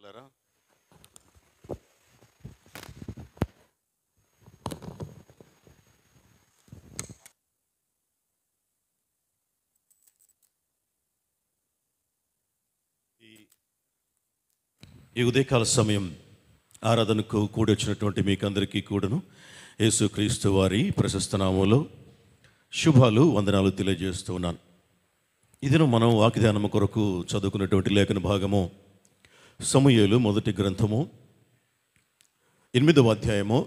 మాట్లాడతారా? ఈ ఉదయకాల సమయం ఆరాధనకు కూడి వచ్చినటువంటి మీకందరికీ కూడాను యేసుక్రీస్తు వారి ప్రశస్త నామములో శుభాలు వందనాలు తెలియజేస్తూ ఉన్నాను. ఇదిను మనం వాగ్దానము కొరకు చదువుకున్నటువంటి లేఖన భాగము సమూయేలు మొదటి గ్రంథము 8వ అధ్యాయము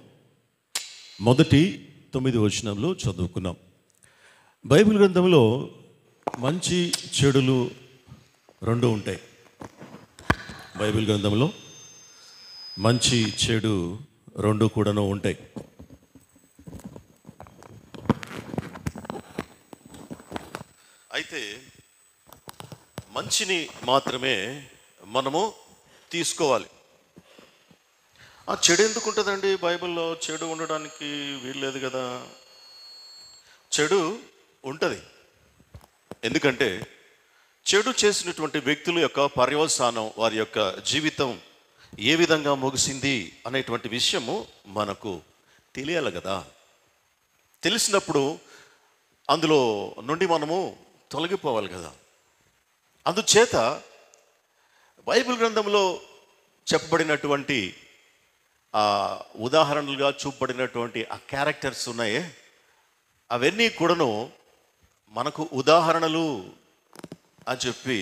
మొదటి 9 వచనంలో చదువుకున్నాం. బైబిల్ గ్రంథంలో మంచి చెడులు రెండు ఉంటాయి. బైబిల్ గ్రంథంలో మంచి చెడు రెండు కూడాను ఉంటాయి. అయితే మంచిని మాత్రమే మనము తీసుకోవాలి. ఆ చెడు ఎందుకు ఉంటుందండి? బైబిల్లో చెడు ఉండడానికి వీల్లేదు కదా. చెడు ఉంటుంది. ఎందుకంటే చెడు చేసినటువంటి వ్యక్తుల యొక్క పర్యవసానం, వారి యొక్క జీవితం ఏ విధంగా ముగిసింది అనేటువంటి విషయము మనకు తెలియాలి కదా. తెలిసినప్పుడు అందులో నుండి మనము తొలగిపోవాలి కదా. అందుచేత బైబిల్ గ్రంథంలో చెప్పబడినటువంటి ఉదాహరణలుగా చూపబడినటువంటి ఆ క్యారెక్టర్స్ ఉన్నాయే, అవన్నీ కూడాను మనకు ఉదాహరణలు అని చెప్పి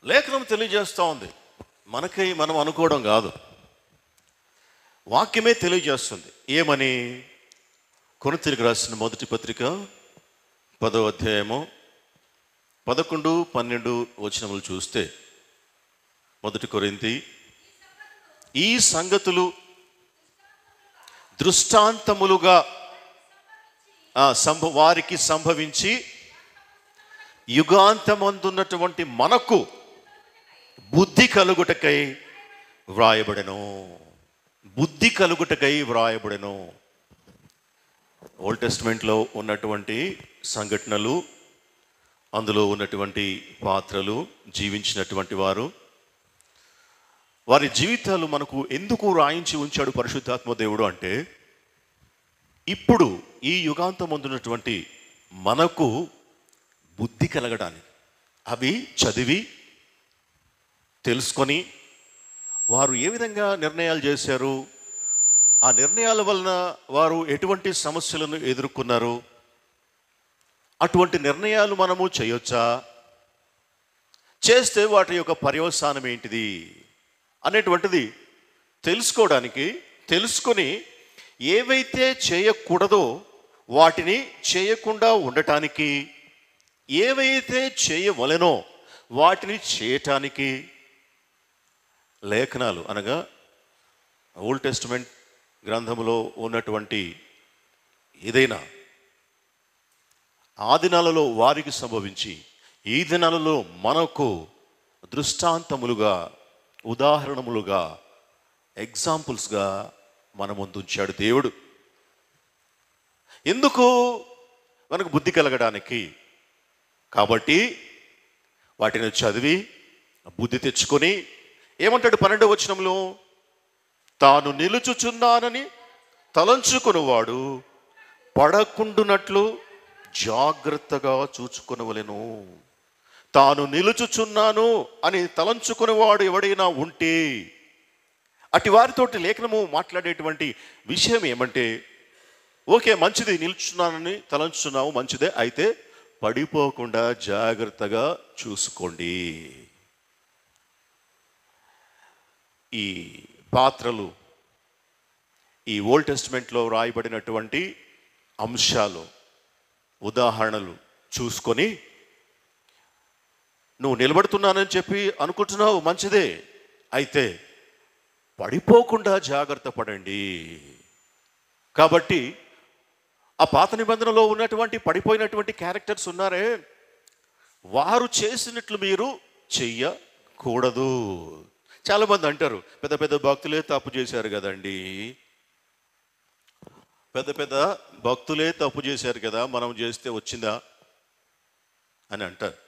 లేఖనం తెలియజేస్తూ ఉంది. మనకై మనం అనుకోవడం కాదు, వాక్యమే తెలియజేస్తుంది. ఏమని? కొరింథీయులకు రాసిన మొదటి పత్రిక 10వ అధ్యాయము 11, 12 వచనములు చూస్తే, మొదటి కొరింథీ, ఈ సంగతులు దృష్టాంతములుగా వారికి సంభవించి యుగాంతమందున్నటువంటి మనకు బుద్ధి కలుగుటకై వ్రాయబడెను. బుద్ధి కలుగుటకై వ్రాయబడెను. ఓల్డ్ టెస్టమెంట్లో ఉన్నటువంటి సంఘటనలు, అందులో ఉన్నటువంటి పాత్రలు, జీవించినటువంటి వారు, వారి జీవితాలు మనకు ఎందుకు రాయించి ఉంచాడు పరిశుద్ధాత్మ దేవుడు అంటే, ఇప్పుడు ఈ యుగాంతం అందున్నటువంటి మనకు బుద్ధి కలగడానికి, అవి చదివి తెలుసుకొని వారు ఏ విధంగా నిర్ణయాలు చేశారు, ఆ నిర్ణయాల వలన వారు ఎటువంటి సమస్యలను ఎదుర్కొన్నారు, అటువంటి నిర్ణయాలు మనము చేయొచ్చా, చేస్తే వాటి యొక్క పర్యవసానం ఏంటిది అనేటువంటిది తెలుసుకోవడానికి, తెలుసుకొని ఏవైతే చేయకూడదో వాటిని చేయకుండా ఉండటానికి, ఏవైతే చేయవలెనో వాటిని చేయటానికి లేఖనాలు అనగా ఓల్డ్ టెస్టమెంట్ గ్రంథములో ఉన్నటువంటి ఏదైనా ఆ దినాలలో వారికి సంభవించి ఈ దినాలలో మనకు దృష్టాంతములుగా, ఉదాహరణములుగా, ఎగ్జాంపుల్స్గా మన ముందు ఉంచాడు దేవుడు. ఎందుకు? మనకు బుద్ధి కలగడానికి. కాబట్టి వాటిని చదివి బుద్ధి తెచ్చుకొని ఏమంటాడు 12వ వచనంలో, తాను నిలుచుచున్నానని తలంచుకునేవాడు పడకుండునట్లు జాగ్రత్తగా చూచుకొనవలెను. తాను నిలుచుచున్నాను అని తలంచుకునేవాడు ఎవడైనా ఉంటే, అటు వారితోటి లేఖనము మాట్లాడేటువంటి విషయం ఏమంటే, ఓకే మంచిది, నిలుచున్నానని తలంచున్నావు, మంచిదే, అయితే పడిపోకుండా జాగ్రత్తగా చూసుకోండి. ఈ పాత్రలు, ఈ ఓల్డ్ టెస్టమెంట్లో రాయబడినటువంటి అంశాలు, ఉదాహరణలు చూసుకొని నువ్వు నిలబడుతున్నానని చెప్పి అనుకుంటున్నావు, మంచిదే, అయితే పడిపోకుండా జాగ్రత్త పడండి. కాబట్టి ఆ పాత నిబంధనలో ఉన్నటువంటి పడిపోయినటువంటి క్యారెక్టర్స్ ఉన్నారే, వారు చేసినట్లు మీరు చెయ్యకూడదు. చాలామంది అంటారు, పెద్ద పెద్ద భక్తులే తప్పు చేశారు కదండి, పెద్ద పెద్ద భక్తులే తప్పు చేశారు కదా, మనం చేస్తే వచ్చిందా అని అంటారు.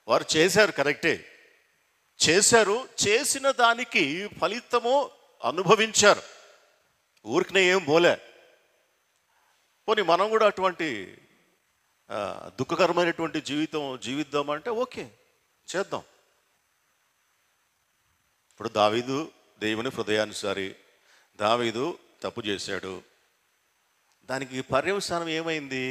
వారు చేశారు, కరెక్టే, చేశారు, చేసిన దానికి ఫలితము అనుభవించారు. ఊరికనే ఏం పోలే. పోనీ మనం కూడా అటువంటి దుఃఖకరమైనటువంటి జీవితం జీవిద్దామంటే ఓకే, చేద్దాం. ఇప్పుడు దావీదు దేవుని హృదయానుసారి, దావీదు తప్పు చేశాడు. దానికి పర్యవసానం ఏమైంది?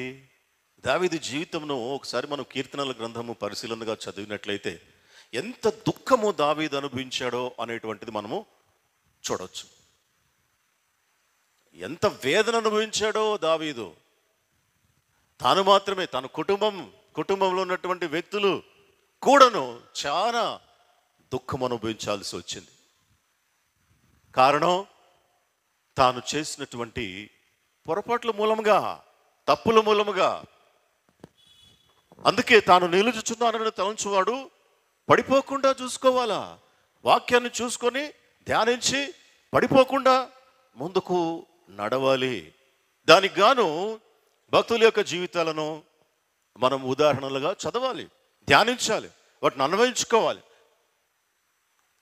దావీదు జీవితంలో ఒకసారి మనం కీర్తనల గ్రంథము పరిశీలనగా చదివినట్లయితే ఎంత దుఃఖము దావీదు అనుభవించాడో అనేటువంటిది మనము చూడవచ్చు. ఎంత వేదన అనుభవించాడో దావీదు. తాను మాత్రమే, తన కుటుంబంలో ఉన్నటువంటి వ్యక్తులు కూడాను చాలా దుఃఖం అనుభవించాల్సి వచ్చింది. కారణం తాను చేసినటువంటి పొరపాట్ల మూలముగా, తప్పుల మూలముగా. అందుకే తాను నిలుచుచున్నానని తలంచువాడు పడిపోకుండా చూసుకోవాలా. వాక్యాన్ని చూసుకొని ధ్యానించి పడిపోకుండా ముందుకు నడవాలి. దానికి గాను భక్తుల యొక్క జీవితాలను మనం ఉదాహరణలుగా చదవాలి, ధ్యానించాలి, వాటిని అన్వయించుకోవాలి.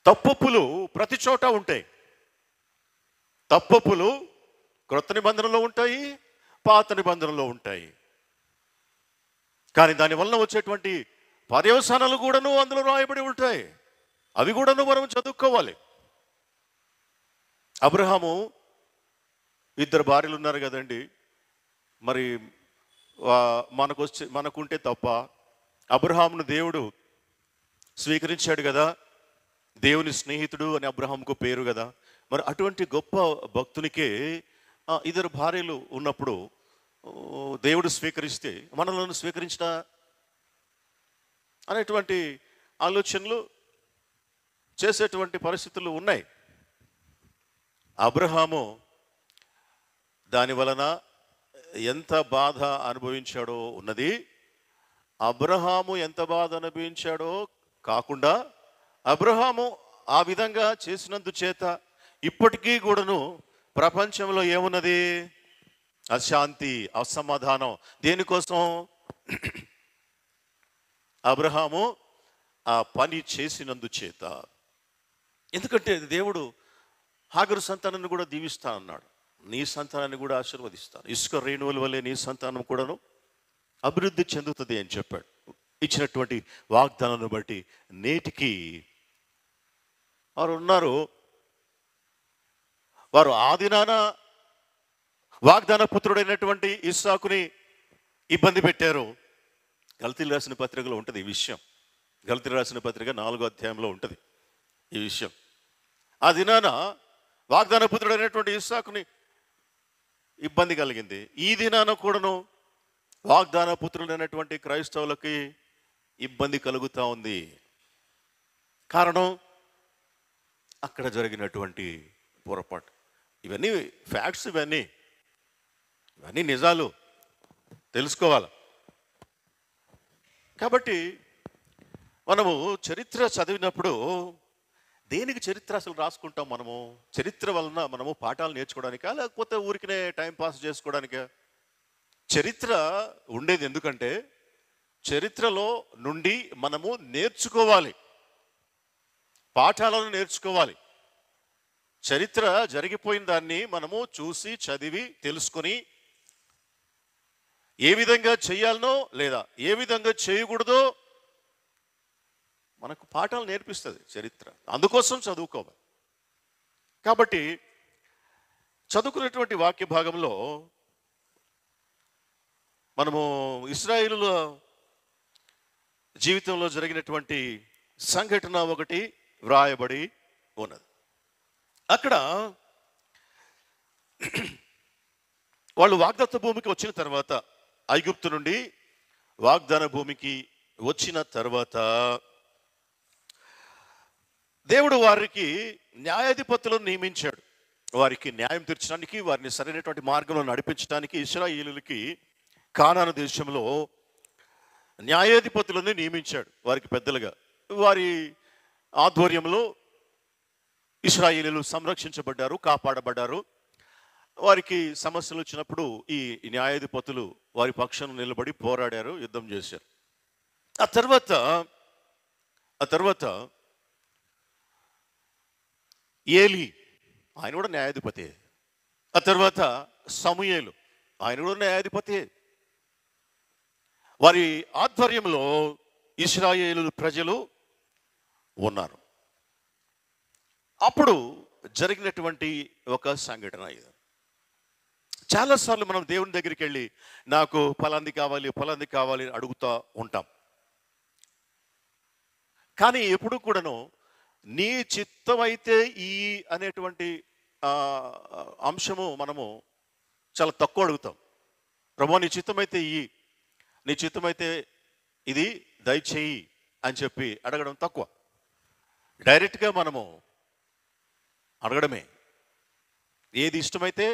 తప్పొప్పులు ప్రతి చోట ఉంటాయి. తప్పొప్పులు క్రొత్త నిబంధనలో ఉంటాయి, పాత నిబంధనలో ఉంటాయి. కానీ దానివల్ల వచ్చేటువంటి పర్యవసానాలు కూడాను అందులో రాయబడి ఉంటాయి. అవి కూడాను మనం చదువుకోవాలి. అబ్రహాము 2 భార్యలు ఉన్నారు కదండి. మరి మనకుంటే తప్ప అబ్రహామును దేవుడు స్వీకరించాడు కదా. దేవుని స్నేహితుడు అని అబ్రహాముకు పేరు కదా. మరి అటువంటి గొప్ప భక్తునికే 2 భార్యలు ఉన్నప్పుడు దేవుడు స్వీకరిస్తే మనలను స్వీకరించిన అనేటువంటి ఆలోచనలు చేసేటువంటి పరిస్థితులు ఉన్నాయి. అబ్రహాము దాని వలన ఎంత బాధ అనుభవించాడో ఉన్నది. అబ్రహాము ఎంత బాధ అనుభవించాడో కాకుండా అబ్రహాము ఆ విధంగా చేసినందుచేత ఇప్పటికీ కూడాను ప్రపంచంలో ఏమున్నది? అశాంతి, అసమాధానం. దేనికోసం? అబ్రహాము ఆ పని చేసినందుచేత. ఎందుకంటే దేవుడు హాగరు సంతానాన్ని కూడా దీవిస్తా అన్నాడు. నీ సంతానాన్ని కూడా ఆశీర్వదిస్తాను, ఇసుక రేణువుల వల్లే నీ సంతానం కూడాను అభివృద్ధి చెందుతుంది అని చెప్పాడు. ఇచ్చినటువంటి వాగ్దానాన్ని బట్టి నేటికి వారు ఉన్నారు. వారు ఆదినాన వాగ్దాన పుత్రుడైనటువంటి ఇస్సాకుని ఇబ్బంది పెట్టారు. గలతీలు రాసిన పత్రికలో ఉంటుంది ఈ విషయం. గలతీలు రాసిన పత్రిక 4వ అధ్యాయంలో ఉంటుంది ఈ విషయం. ఆ దినాన వాగ్దాన పుత్రుడైనటువంటి ఇస్సాకుని ఇబ్బంది కలిగింది. ఈ దినాన కూడాను వాగ్దాన పుత్రుడైనటువంటి క్రైస్తవులకి ఇబ్బంది కలుగుతూ ఉంది. కారణం అక్కడ జరిగినటువంటి పొరపాటు. ఇవన్నీ ఫ్యాక్ట్స్, ఇవన్నీ నిజాలు తెలుసుకోవాలి. కాబట్టి మనము చరిత్ర చదివినప్పుడు దేనికి చరిత్ర అసలు రాసుకుంటాం? మనము చరిత్ర వలన మనము పాఠాలు నేర్చుకోవడానికా, లేకపోతే ఊరికనే టైం పాస్ చేసుకోవడానికా? చరిత్ర ఉండేది ఎందుకంటే చరిత్రలో నుండి మనము నేర్చుకోవాలి, పాఠాలను నేర్చుకోవాలి. చరిత్ర జరిగిపోయిన దాన్ని మనము చూసి చదివి తెలుసుకొని ఏ విధంగా చేయాలనో లేదా ఏ విధంగా చేయకూడదో మనకు పాఠాలు నేర్పిస్తుంది చరిత్ర. అందుకోసం చదువుకోవాలి. కాబట్టి చదువుకున్నటువంటి వాక్య భాగంలో మనము ఇశ్రాయేలుల జీవితంలో జరిగినటువంటి సంఘటన ఒకటి వ్రాయబడి ఉన్నది. అక్కడ వాళ్ళు వాగ్దత్త భూమికి వచ్చిన తర్వాత, ఐగుప్తు నుండి వాగ్దాన భూమికి వచ్చిన తర్వాత దేవుడు వారికి న్యాయాధిపతులను నియమించాడు. వారికి న్యాయం తీర్చడానికి, వారిని సరైనటువంటి మార్గంలో నడిపించడానికి ఇశ్రాయేలులకి కానాను దేశంలో న్యాయాధిపతులను నియమించాడు. వారికి పెద్దలుగా, వారి ఆధ్వర్యంలో ఇశ్రాయేలీయులు సంరక్షించబడ్డారు, కాపాడబడ్డారు. వారికి సమస్యలు వచ్చినప్పుడు ఈ న్యాయాధిపతులు వారి పక్షాన నిలబడి పోరాడారు, యుద్ధం చేశారు. ఆ తర్వాత ఏలి, ఆయన కూడా న్యాయాధిపతి. ఆ తర్వాత సమూయేలు, ఆయన కూడా న్యాయాధిపతి. వారి ఆధ్వర్యంలో ఇశ్రాయేలు ప్రజలు ఉన్నారు. అప్పుడు జరిగినటువంటి ఒక సంఘటన ఇది. చాలాసార్లు మనం దేవుని దగ్గరికి వెళ్ళి నాకు ఫలాంది కావాలి ఫలాంది కావాలి అని అడుగుతూ ఉంటాం. కానీ ఎప్పుడు కూడాను నీ చిత్తమైతే ఈ అనేటువంటి అంశము మనము చాలా తక్కువ అడుగుతాం. ప్రభు నీ చిత్తమైతే నీ చిత్తమైతే ఇది దయచేయి అని చెప్పి అడగడం తక్కువ. డైరెక్ట్గా మనము అడగడమే, ఏది ఇష్టమైతే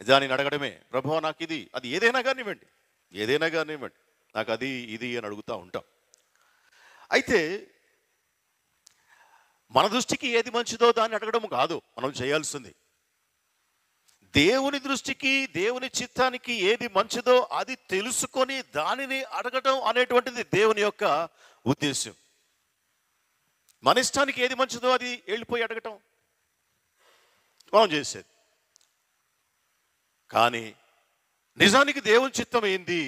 దానిని అడగడమే. ప్రభువా నాకు ఇది, అది ఏదైనా కానివ్వండి, ఏదైనా కానివ్వండి, నాకు అది ఇది అని అడుగుతూ ఉంటాం. అయితే మన దృష్టికి ఏది మంచిదో దాన్ని అడగడం కాదు మనం చేయాల్సింది. దేవుని దృష్టికి, దేవుని చిత్తానికి ఏది మంచిదో అది తెలుసుకొని దానిని అడగడం అనేటువంటిది దేవుని యొక్క ఉద్దేశం. మన ఇష్టానికి ఏది మంచిదో అది వెళ్ళిపోయి అడగటం మనం చేసేది. కానీ నిజానికి దేవుని చిత్తం ఏంది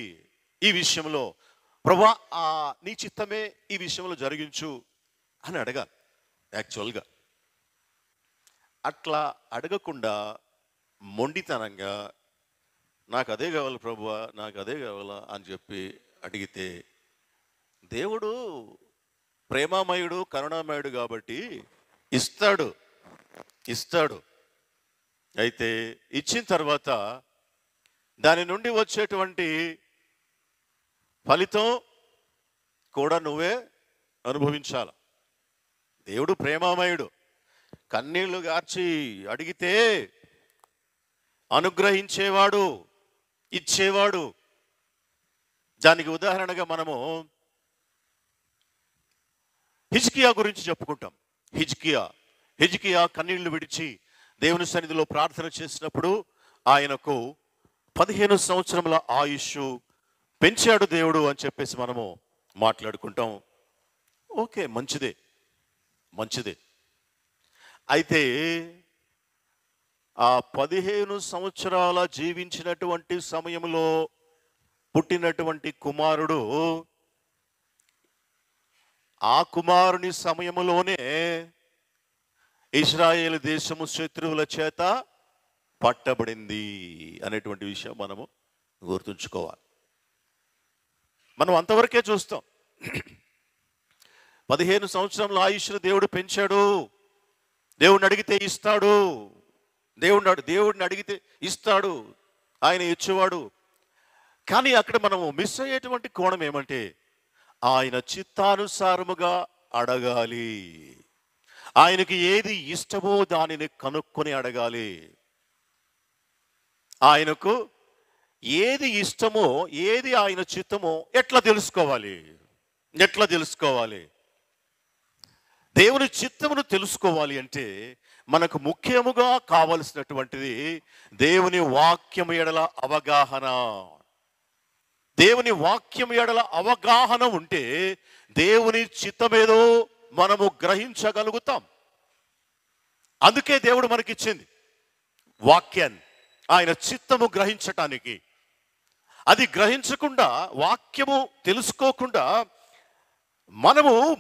ఈ విషయంలో? ప్రభువా నీ చిత్తమే ఈ విషయంలో జరిగించు అని అడగాలి. యాక్చువల్గా అట్లా అడగకుండా మొండితనంగా నాకు అదే కావాలి ప్రభువా, నాకు అదే కావాలా అని చెప్పి అడిగితే, దేవుడు ప్రేమామయుడు, కరుణామయుడు కాబట్టి ఇస్తాడు. అయితే ఇచ్చిన తర్వాత దాని నుండి వచ్చేటువంటి ఫలితం కూడా నువ్వే అనుభవించాల. దేవుడు ప్రేమామయుడు, కన్నీళ్లు గార్చి అడిగితే అనుగ్రహించేవాడు, ఇచ్చేవాడు. దానికి ఉదాహరణగా మనము హిజ్కియా గురించి చెప్పుకుంటాం. హిజ్కియా కన్నీళ్లు విడిచి దేవుని సన్నిధిలో ప్రార్థన చేసినప్పుడు ఆయనకు 15 సంవత్సరముల ఆయుష్ పెంచాడు దేవుడు అని చెప్పేసి మనము మాట్లాడుకుంటాం. ఓకే, మంచిదే. అయితే ఆ 15 సంవత్సరాల జీవించినటువంటి సమయంలో పుట్టినటువంటి కుమారుడు, ఆ కుమారుని సమయంలోనే ఇశ్రాయేలు దేశము శత్రువుల చేత పట్టబడింది అనేటువంటి విషయం మనము గుర్తుంచుకోవాలి. మనం అంతవరకే చూస్తాం. 15 సంవత్సరాల ఆయుష్ను దేవుడు పెంచాడు. దేవుడిని అడిగితే ఇస్తాడు, దేవుడిని అడిగితే ఇస్తాడు, ఆయన ఇచ్చేవాడు. కానీ అక్కడ మనము మిస్ అయ్యేటువంటి కోణం ఏమంటే, ఆయన చిత్తానుసారముగా అడగాలి. ఆయనకి ఏది ఇష్టమో దానిని కనుక్కొని అడగాలి. ఆయనకు ఏది ఇష్టమో, ఏది ఆయన చిత్తమో ఎట్లా తెలుసుకోవాలి? దేవుని చిత్తమును తెలుసుకోవాలి అంటే మనకు ముఖ్యముగా కావలసినటువంటిది దేవుని వాక్యము ఎడల అవగాహన. దేవుని వాక్యం ఎడల అవగాహన ఉంటే దేవుని చిత్తమేదో మనము గ్రహించగలుగుతాం. అందుకే దేవుడు మనకిచ్చింది వాక్యాన్ని, ఆయన చిత్తము గ్రహించటానికి. అది గ్రహించకుండా, వాక్యము తెలుసుకోకుండా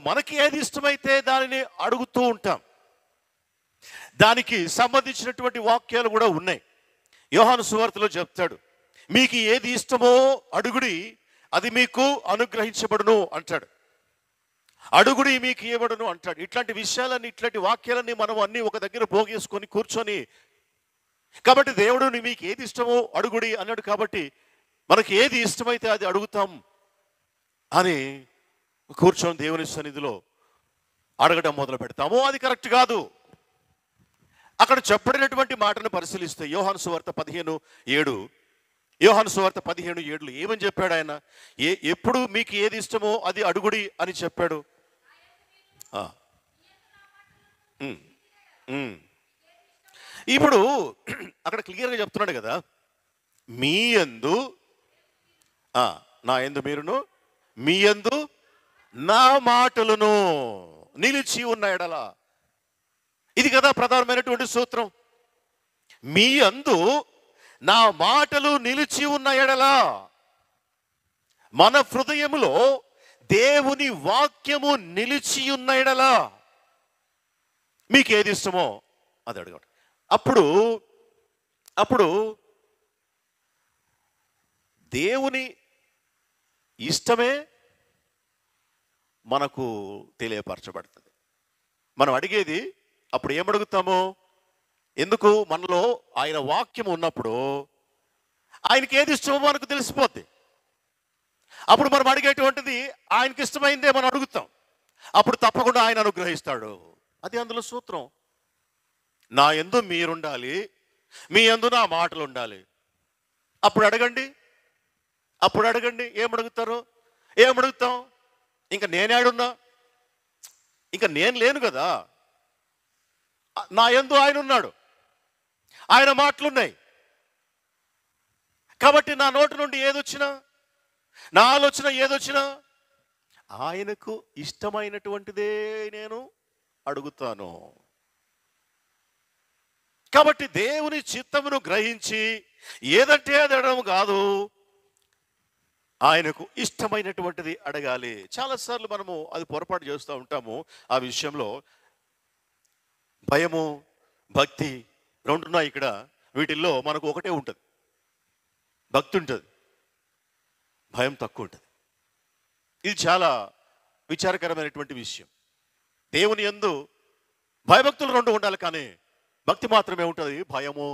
మనకి ఏది ఇష్టమైతే దానిని అడుగుతూ ఉంటాం. దానికి సంబంధించినటువంటి వాక్యాలు కూడా ఉన్నాయి. యోహాను సువార్తలో చెప్తాడు, మీకు ఏది ఇష్టమో అడుగుడి, అది మీకు అనుగ్రహించబడును అంటాడు. అడుగుడి మీకు ఇవ్వబడును అంటాడు. ఇట్లాంటి విషయాలన్నీ, ఇట్లాంటి వాక్యాలన్నీ మనం అన్నీ ఒక దగ్గర పోగేసుకొని కూర్చొని, కాబట్టి దేవుడు మీకు ఏది ఇష్టమో అడుగుడి అన్నాడు. కాబట్టి మనకి ఏది ఇష్టమైతే అది అడుగుతాం అని కూర్చొని దేవుని సన్నిధిలో అడగడం మొదలు పెడతాము. అది కరెక్ట్ కాదు. అక్కడ చెప్పబడినటువంటి మాటను పరిశీలిస్తే యోహాను సువార్త 15:7 ఏమని చెప్పాడు ఆయన? ఎప్పుడు మీకు ఏది ఇష్టమో అది అడుగుడి అని చెప్పాడు. ఇప్పుడు అక్కడ క్లియర్గా చెప్తున్నాడు కదా, మీ యందు నా యందు మీరును, మీ యందు నా మాటలను నిలిచి ఉన్న ఎడల. ఇది కదా ప్రధానమైనటువంటి సూత్రం. మీ అందు నా మాటలు నిలిచి ఉన్న ఎడల, మన హృదయములో దేవుని వాక్యము నిలిచి ఉన్న ఎడల మీకు ఏది ఇష్టమో అది అడగండి. అప్పుడు దేవుని ఇష్టమే మనకు తెలియపరచబడుతుంది. మనం అడిగేది అప్పుడు ఏమడుగుతామో, ఎందుకు మనలో ఆయన వాక్యం ఉన్నప్పుడు ఆయనకి ఏది ఇష్టమో మనకు తెలిసిపోద్ది. అప్పుడు మనం అడిగేటువంటిది ఆయనకి ఇష్టమైందే మనం అడుగుతాం. అప్పుడు తప్పకుండా ఆయన అనుగ్రహిస్తాడు. అది అందులో సూత్రం. నా యందు మీరుండాలి, మీ యందు నా మాటలు ఉండాలి. అప్పుడు అడగండి. ఏమడుగుతాం? ఇంకా నేనేడున్నా? ఇంకా నేను లేను కదా. నా యందు ఆయన ఉన్నాడు, ఆయన మాటలున్నాయి. కాబట్టి నా నోటి నుండి ఏదొచ్చినా, నా ఆలోచన ఏదొచ్చినా ఆయనకు ఇష్టమైనటువంటిదే నేను అడుగుతాను. కాబట్టి దేవుని చిత్తమును గ్రహించి ఏదంటే అది అడగడం కాదు, ఆయనకు ఇష్టమైనటువంటిది అడగాలి. చాలాసార్లు మనము అది పొరపాటు చేస్తూ ఉంటాము. ఆ విషయంలో భయము, భక్తి రెండున్నాయి ఇక్కడ. వీటిల్లో మనకు ఒకటే ఉంటుంది, భక్తి ఉంటుంది, భయం తక్కువ ఉంటుంది. ఇది చాలా విచారకరమైనటువంటి విషయం. దేవుని యందు భయభక్తులు రెండు ఉండాలి, కానీ భక్తి మాత్రమే ఉంటుంది, భయము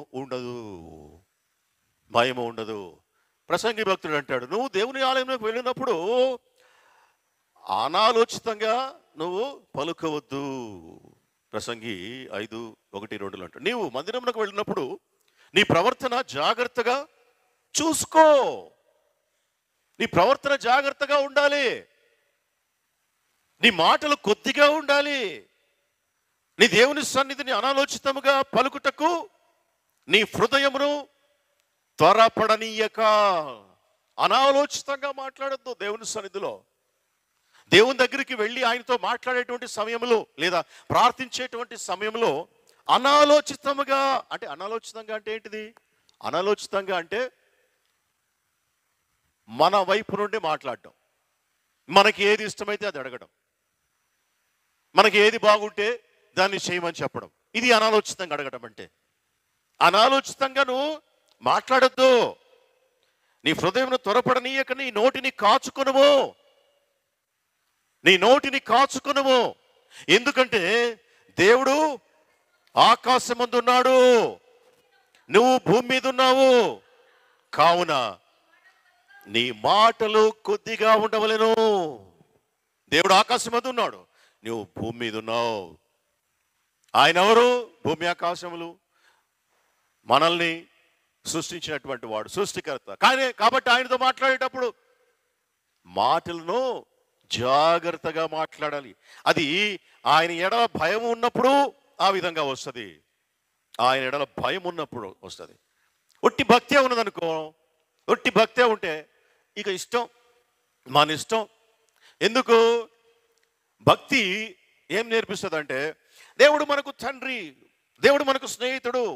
ఉండదు. ప్రసంగి భక్తుడు అంటాడు, నువ్వు దేవుని ఆలయంలోకి వెళ్ళినప్పుడు అనాలోచితంగా నువ్వు పలుకవద్దు. ప్రసంగి 5:1-2 అంటాడు. నీవు మందిరంలోకి వెళ్ళినప్పుడు నీ ప్రవర్తన జాగ్రత్తగా చూసుకో. నీ ప్రవర్తన జాగ్రత్తగా ఉండాలి, నీ మాటలు కొద్దిగా ఉండాలి. నీ దేవుని సన్నిధిని అనాలోచితముగా పలుకుటకు నీ హృదయమును త్వరపడనీయక. అనాలోచితంగా మాట్లాడద్దు. దేవుని సన్నిధిలో, దేవుని దగ్గరికి వెళ్ళి ఆయనతో మాట్లాడేటువంటి సమయంలో లేదా ప్రార్థించేటువంటి సమయంలో అనాలోచితంగా అంటే ఏంటిది? అనాలోచితంగా అంటే మన వైపు నుండి మాట్లాడడం, మనకి ఏది ఇష్టమైతే అది అడగడం, మనకి ఏది బాగుంటే దాన్ని చేయమని చెప్పడం. ఇది అనాలోచితంగా అడగడం అంటే. అనాలోచితంగా నువ్వు మాట్లాడద్దు. నీ హృదయం త్వరపడనీయక నీ నోటిని కాచుకొనుము. ఎందుకంటే దేవుడు ఆకాశమందు ఉన్నాడు, నువ్వు భూమి మీద ఉన్నావు. కావున నీ మాటలు కొద్దిగా ఉండవలెను. దేవుడు ఆకాశమందు ఉన్నాడు, నువ్వు భూమి మీద ఉన్నావు. ఆయన ఎవరు? భూమి ఆకాశములు మనల్ని సృష్టించినటువంటి వాడు, సృష్టికర్త. కాబట్టి ఆయనతో మాట్లాడేటప్పుడు మాటలను జాగ్రత్తగా మాట్లాడాలి. అది ఆయన ఎడల భయం ఉన్నప్పుడు ఆ విధంగా వస్తుంది. ఆయన ఎడల భయం ఉన్నప్పుడు వస్తుంది. ఒట్టి భక్తే ఉన్నదనుకో, ఒట్టి భక్తే ఉంటే ఇక ఇష్టం, మన ఇష్టం. ఎందుకు? భక్తి ఏం నేర్పిస్తుంది అంటే, దేవుడు మనకు తండ్రి, దేవుడు మనకు స్నేహితుడు,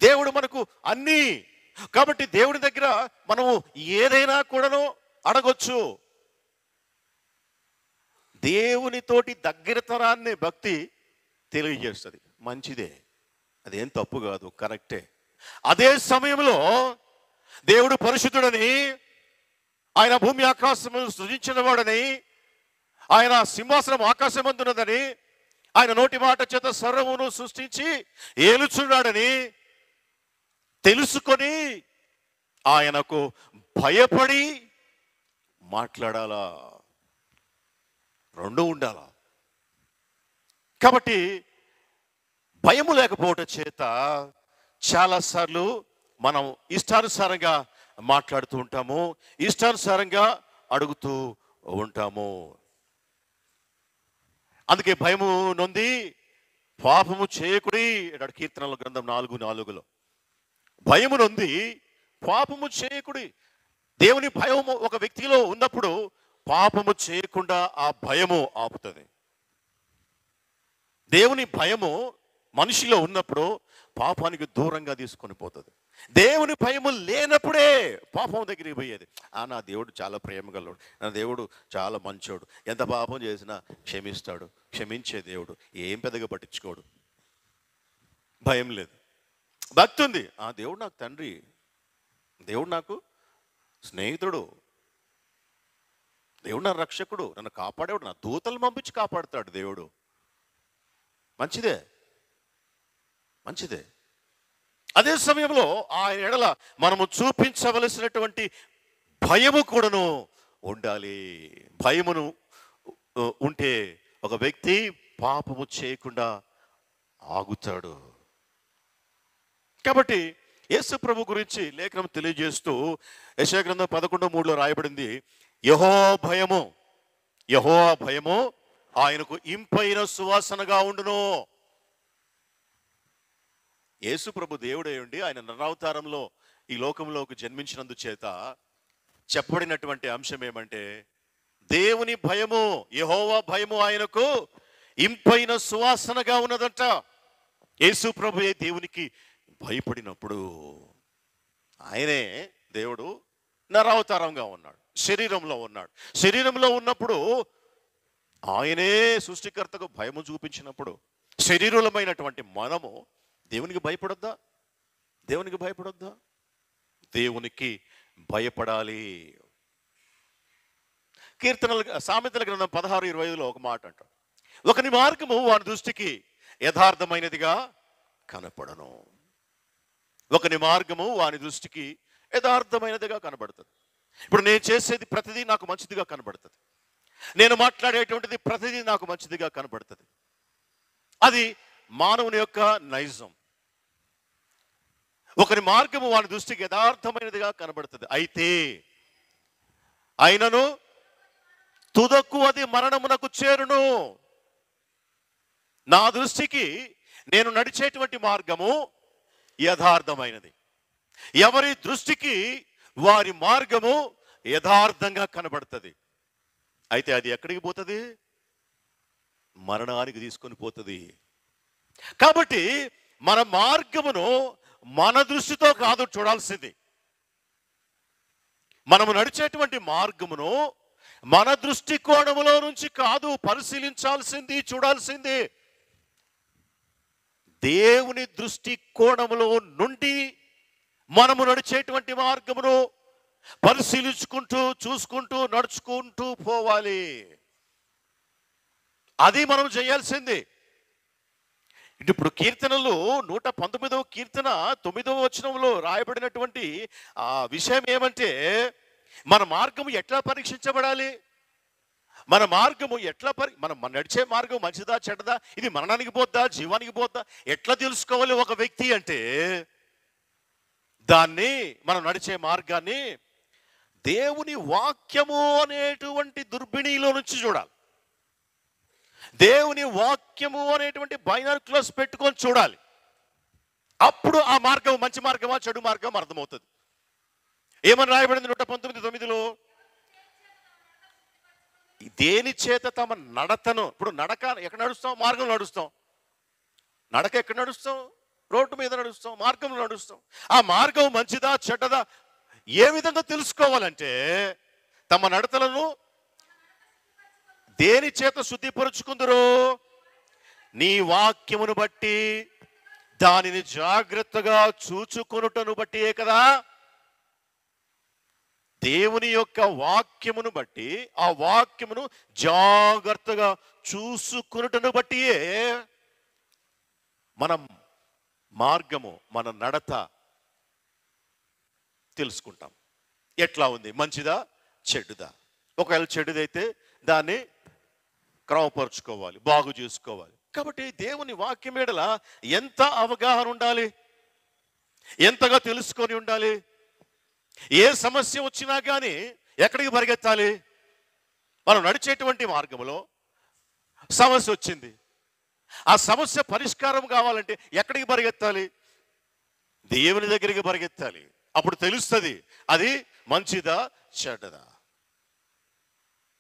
దేవుడు మనకు అన్నీ. కాబట్టి దేవుడి దగ్గర మనము ఏదైనా కూడాను అడగొచ్చు. దేవునితోటి దగ్గరతనాన్ని భక్తి తెలియజేస్తుంది. మంచిదే, అదేం తప్పు కాదు, కరెక్టే. అదే సమయంలో దేవుడు పరిశుద్ధుడని, ఆయన భూమి ఆకాశము సృజించిన వాడని, ఆయన సింహాసనం ఆకాశమందున్నదని, ఆయన నోటి మాట చేత సర్వమును సృష్టించి ఏలుచున్నాడని తెలుసుకొని ఆయనకు భయపడి మాట్లాడాలా. రెండు ఉండాలా. కాబట్టి భయము లేకపోవటం చేత చాలాసార్లు మనం ఇష్టానుసారంగా మాట్లాడుతూ ఉంటాము, ఇష్టానుసారంగా అడుగుతూ ఉంటాము. అందుకే భయము నొంది పాపము చేయకుడి అన్నాడు కీర్తనల గ్రంథం 4:4. భయము నొంది పాపము చేయకుడి. దేవుని భయము ఒక వ్యక్తిలో ఉన్నప్పుడు పాపము చేయకుండా ఆ భయము ఆపుతుంది. దేవుని భయము మనిషిలో ఉన్నప్పుడు పాపానికి దూరంగా తీసుకొని పోతుంది. దేవుని భయము లేనప్పుడే పాపం దగ్గరికి పోయేది. నా దేవుడు చాలా ప్రేమగలడు, నా దేవుడు చాలా మంచోడు, ఎంత పాపం చేసినా క్షమిస్తాడు, క్షమించే దేవుడు, ఏం పెద్దగా పట్టించుకోడు, భయం లేదు. భక్తి ఉంది, దేవుడు నాకు తండ్రి, దేవుడు నాకు స్నేహితుడు, దేవుడు నా రక్షకుడు, నన్ను కాపాడేవాడు, నా దూతలు పంపించి కాపాడుతాడు దేవుడు. మంచిదే, మంచిదే. అదే సమయంలో ఆయన ఎడల మనము చూపించవలసినటువంటి భయము కూడాను ఉండాలి. భయమును ఉంటే ఒక వ్యక్తి పాపము చేయకుండా ఆగుతాడు. కాబట్టి యేసు ప్రభు గురించి లేఖనం తెలియజేస్తూ యెషయా గ్రంథం 11:3 రాయబడింది, యెహోవా భయము ఆయనకు ఇంపైన సువాసనగా ఉండును. యేసు ప్రభు దేవుడై ఉండి ఆయన నరావతారంలో ఈ లోకంలోకి జన్మించినందు చేత చెప్పబడినటువంటి అంశం ఏమంటే, దేవుని భయము, యెహోవా భయము ఆయనకు ఇంపైన సువాసనగా ఉన్నదంట. యేసు ప్రభుయే దేవునికి భయపడినప్పుడు, ఆయనే దేవుడు నరావతారంగా ఉన్నాడు, శరీరంలో ఉన్నాడు. శరీరంలో ఉన్నప్పుడు ఆయనే సృష్టికర్తకు భయము చూపించినప్పుడు శరీరులమైనటువంటి మనము దేవునికి భయపడొద్దా? దేవునికి భయపడొద్దా? దేవునికి భయపడాలి. సామెతల గ్రంథం 16:25 ఒక మాట అంటాడు, ఒకని మార్గము వాని దృష్టికి యథార్థమైనదిగా కనపడను. ఒకని మార్గము వాని దృష్టికి యథార్థమైనదిగా కనబడుతుంది. ఇప్పుడు నేను చేసేది ప్రతిదీ నాకు మంచిదిగా కనబడుతుంది, నేను మాట్లాడేటువంటిది ప్రతిదీ నాకు మంచిదిగా కనబడుతుంది. అది మానవుని యొక్క నైజం. ఒకరి మార్గము వాని దృష్టికి యథార్థమైనదిగా కనబడుతుంది. అయితే అయినను తుదకు అది మరణమునకు చేరును. నా దృష్టికి నేను నడిచేటువంటి మార్గము యథార్థమైనది. ఎవరి దృష్టికి వారి మార్గము యథార్థంగా కనబడుతుంది. అయితే అది ఎక్కడికి పోతుంది? మరణానికి తీసుకొని పోతుంది. కాబట్టి మన మార్గమును మన దృష్టితో కాదు చూడాల్సింది. మనము నడిచేటువంటి మార్గమును మన దృష్టి కోణములో నుంచి కాదు పరిశీలించాల్సింది, చూడాల్సింది. దేవుని దృష్టి కోణములో నుండి మనము నడిచేటువంటి మార్గమును పరిశీలించుకుంటూ, చూసుకుంటూ, నడుచుకుంటూ పోవాలి. అది మనం చేయాల్సింది. ఇప్పుడు కీర్తనలు 119వ కీర్తన 9వ వచనంలో రాయబడినటువంటి ఆ విషయం ఏమంటే, మన మార్గము ఎట్లా పరీక్షించబడాలి, మన మార్గము ఎట్లా మనం నడిచే మార్గం మంచిదా చెడ్డదా, ఇది మరణానికి పోద్దా జీవానికి పోద్దా, ఎట్లా తెలుసుకోవాలి ఒక వ్యక్తి అంటే, దాన్ని మనం నడిచే మార్గాన్ని దేవుని వాక్యము అనేటువంటి దుర్బిణిలో నుంచి చూడాలి. దేవుని వాక్యము అనేటువంటి బైనాక్యులర్స్ పెట్టుకొని చూడాలి. అప్పుడు ఆ మార్గం మంచి మార్గమా చెడు మార్గం అర్థమవుతుంది. ఏమని రాయబడింది 119:9? దేని చేత తమ నడతను, ఇప్పుడు నడక ఎక్కడ నడుస్తాం? మార్గంలో నడుస్తాం. నడక ఎక్కడ నడుస్తాం? రోడ్డు మీద నడుస్తాం, మార్గంలో నడుస్తాం. ఆ మార్గం మంచిదా చెడ్డదా ఏ విధంగా తెలుసుకోవాలంటే, తమ నడతలను దేని చేత శుద్ధిపరుచుకుందరో? నీ వాక్యమును బట్టి, దానిని జాగ్రత్తగా చూచుకొనుటను బట్టియే కదా. దేవుని యొక్క వాక్యమును బట్టి, ఆ వాక్యమును జాగ్రత్తగా చూసుకొనుటను బట్టియే మనం మార్గము, మన నడత తెలుసుకుంటాం. ఎట్లా ఉంది, మంచిదా చెడుదా? ఒకవేళ చెడుదైతే దాన్ని క్రమపరుచుకోవాలి, బాగు చేసుకోవాలి. కాబట్టి దేవుని వాక్యం ఎడల ఎంత అవగాహన ఉండాలి, ఎంతగా తెలుసుకొని ఉండాలి. ఏ సమస్య వచ్చినా కానీ ఎక్కడికి పరిగెత్తాలి? మనం నడిచేటువంటి మార్గంలో సమస్య వచ్చింది, ఆ సమస్య పరిష్కారం కావాలంటే ఎక్కడికి పరిగెత్తాలి? దేవుని దగ్గరికి పరిగెత్తాలి. అప్పుడు తెలుస్తుంది అది మంచిదా చెడ్డదా.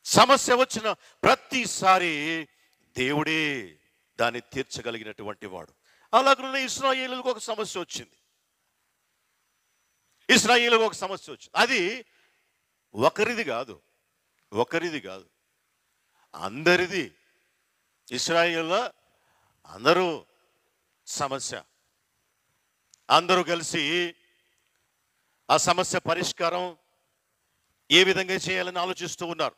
సమస్య వచ్చిన ప్రతిసారి దేవుడే దాన్ని తీర్చగలిగినటువంటి వాడు. అలాగనే ఇశ్రాయేలుకు ఒక సమస్య వచ్చింది. ఇశ్రాయేలుకు ఒక సమస్య వచ్చింది. అది ఒకరిది కాదు, అందరిది. ఇశ్రాయేలులో అందరూ సమస్య. అందరూ కలిసి ఆ సమస్య పరిష్కారం ఏ విధంగా చేయాలని ఆలోచిస్తూ ఉన్నారు.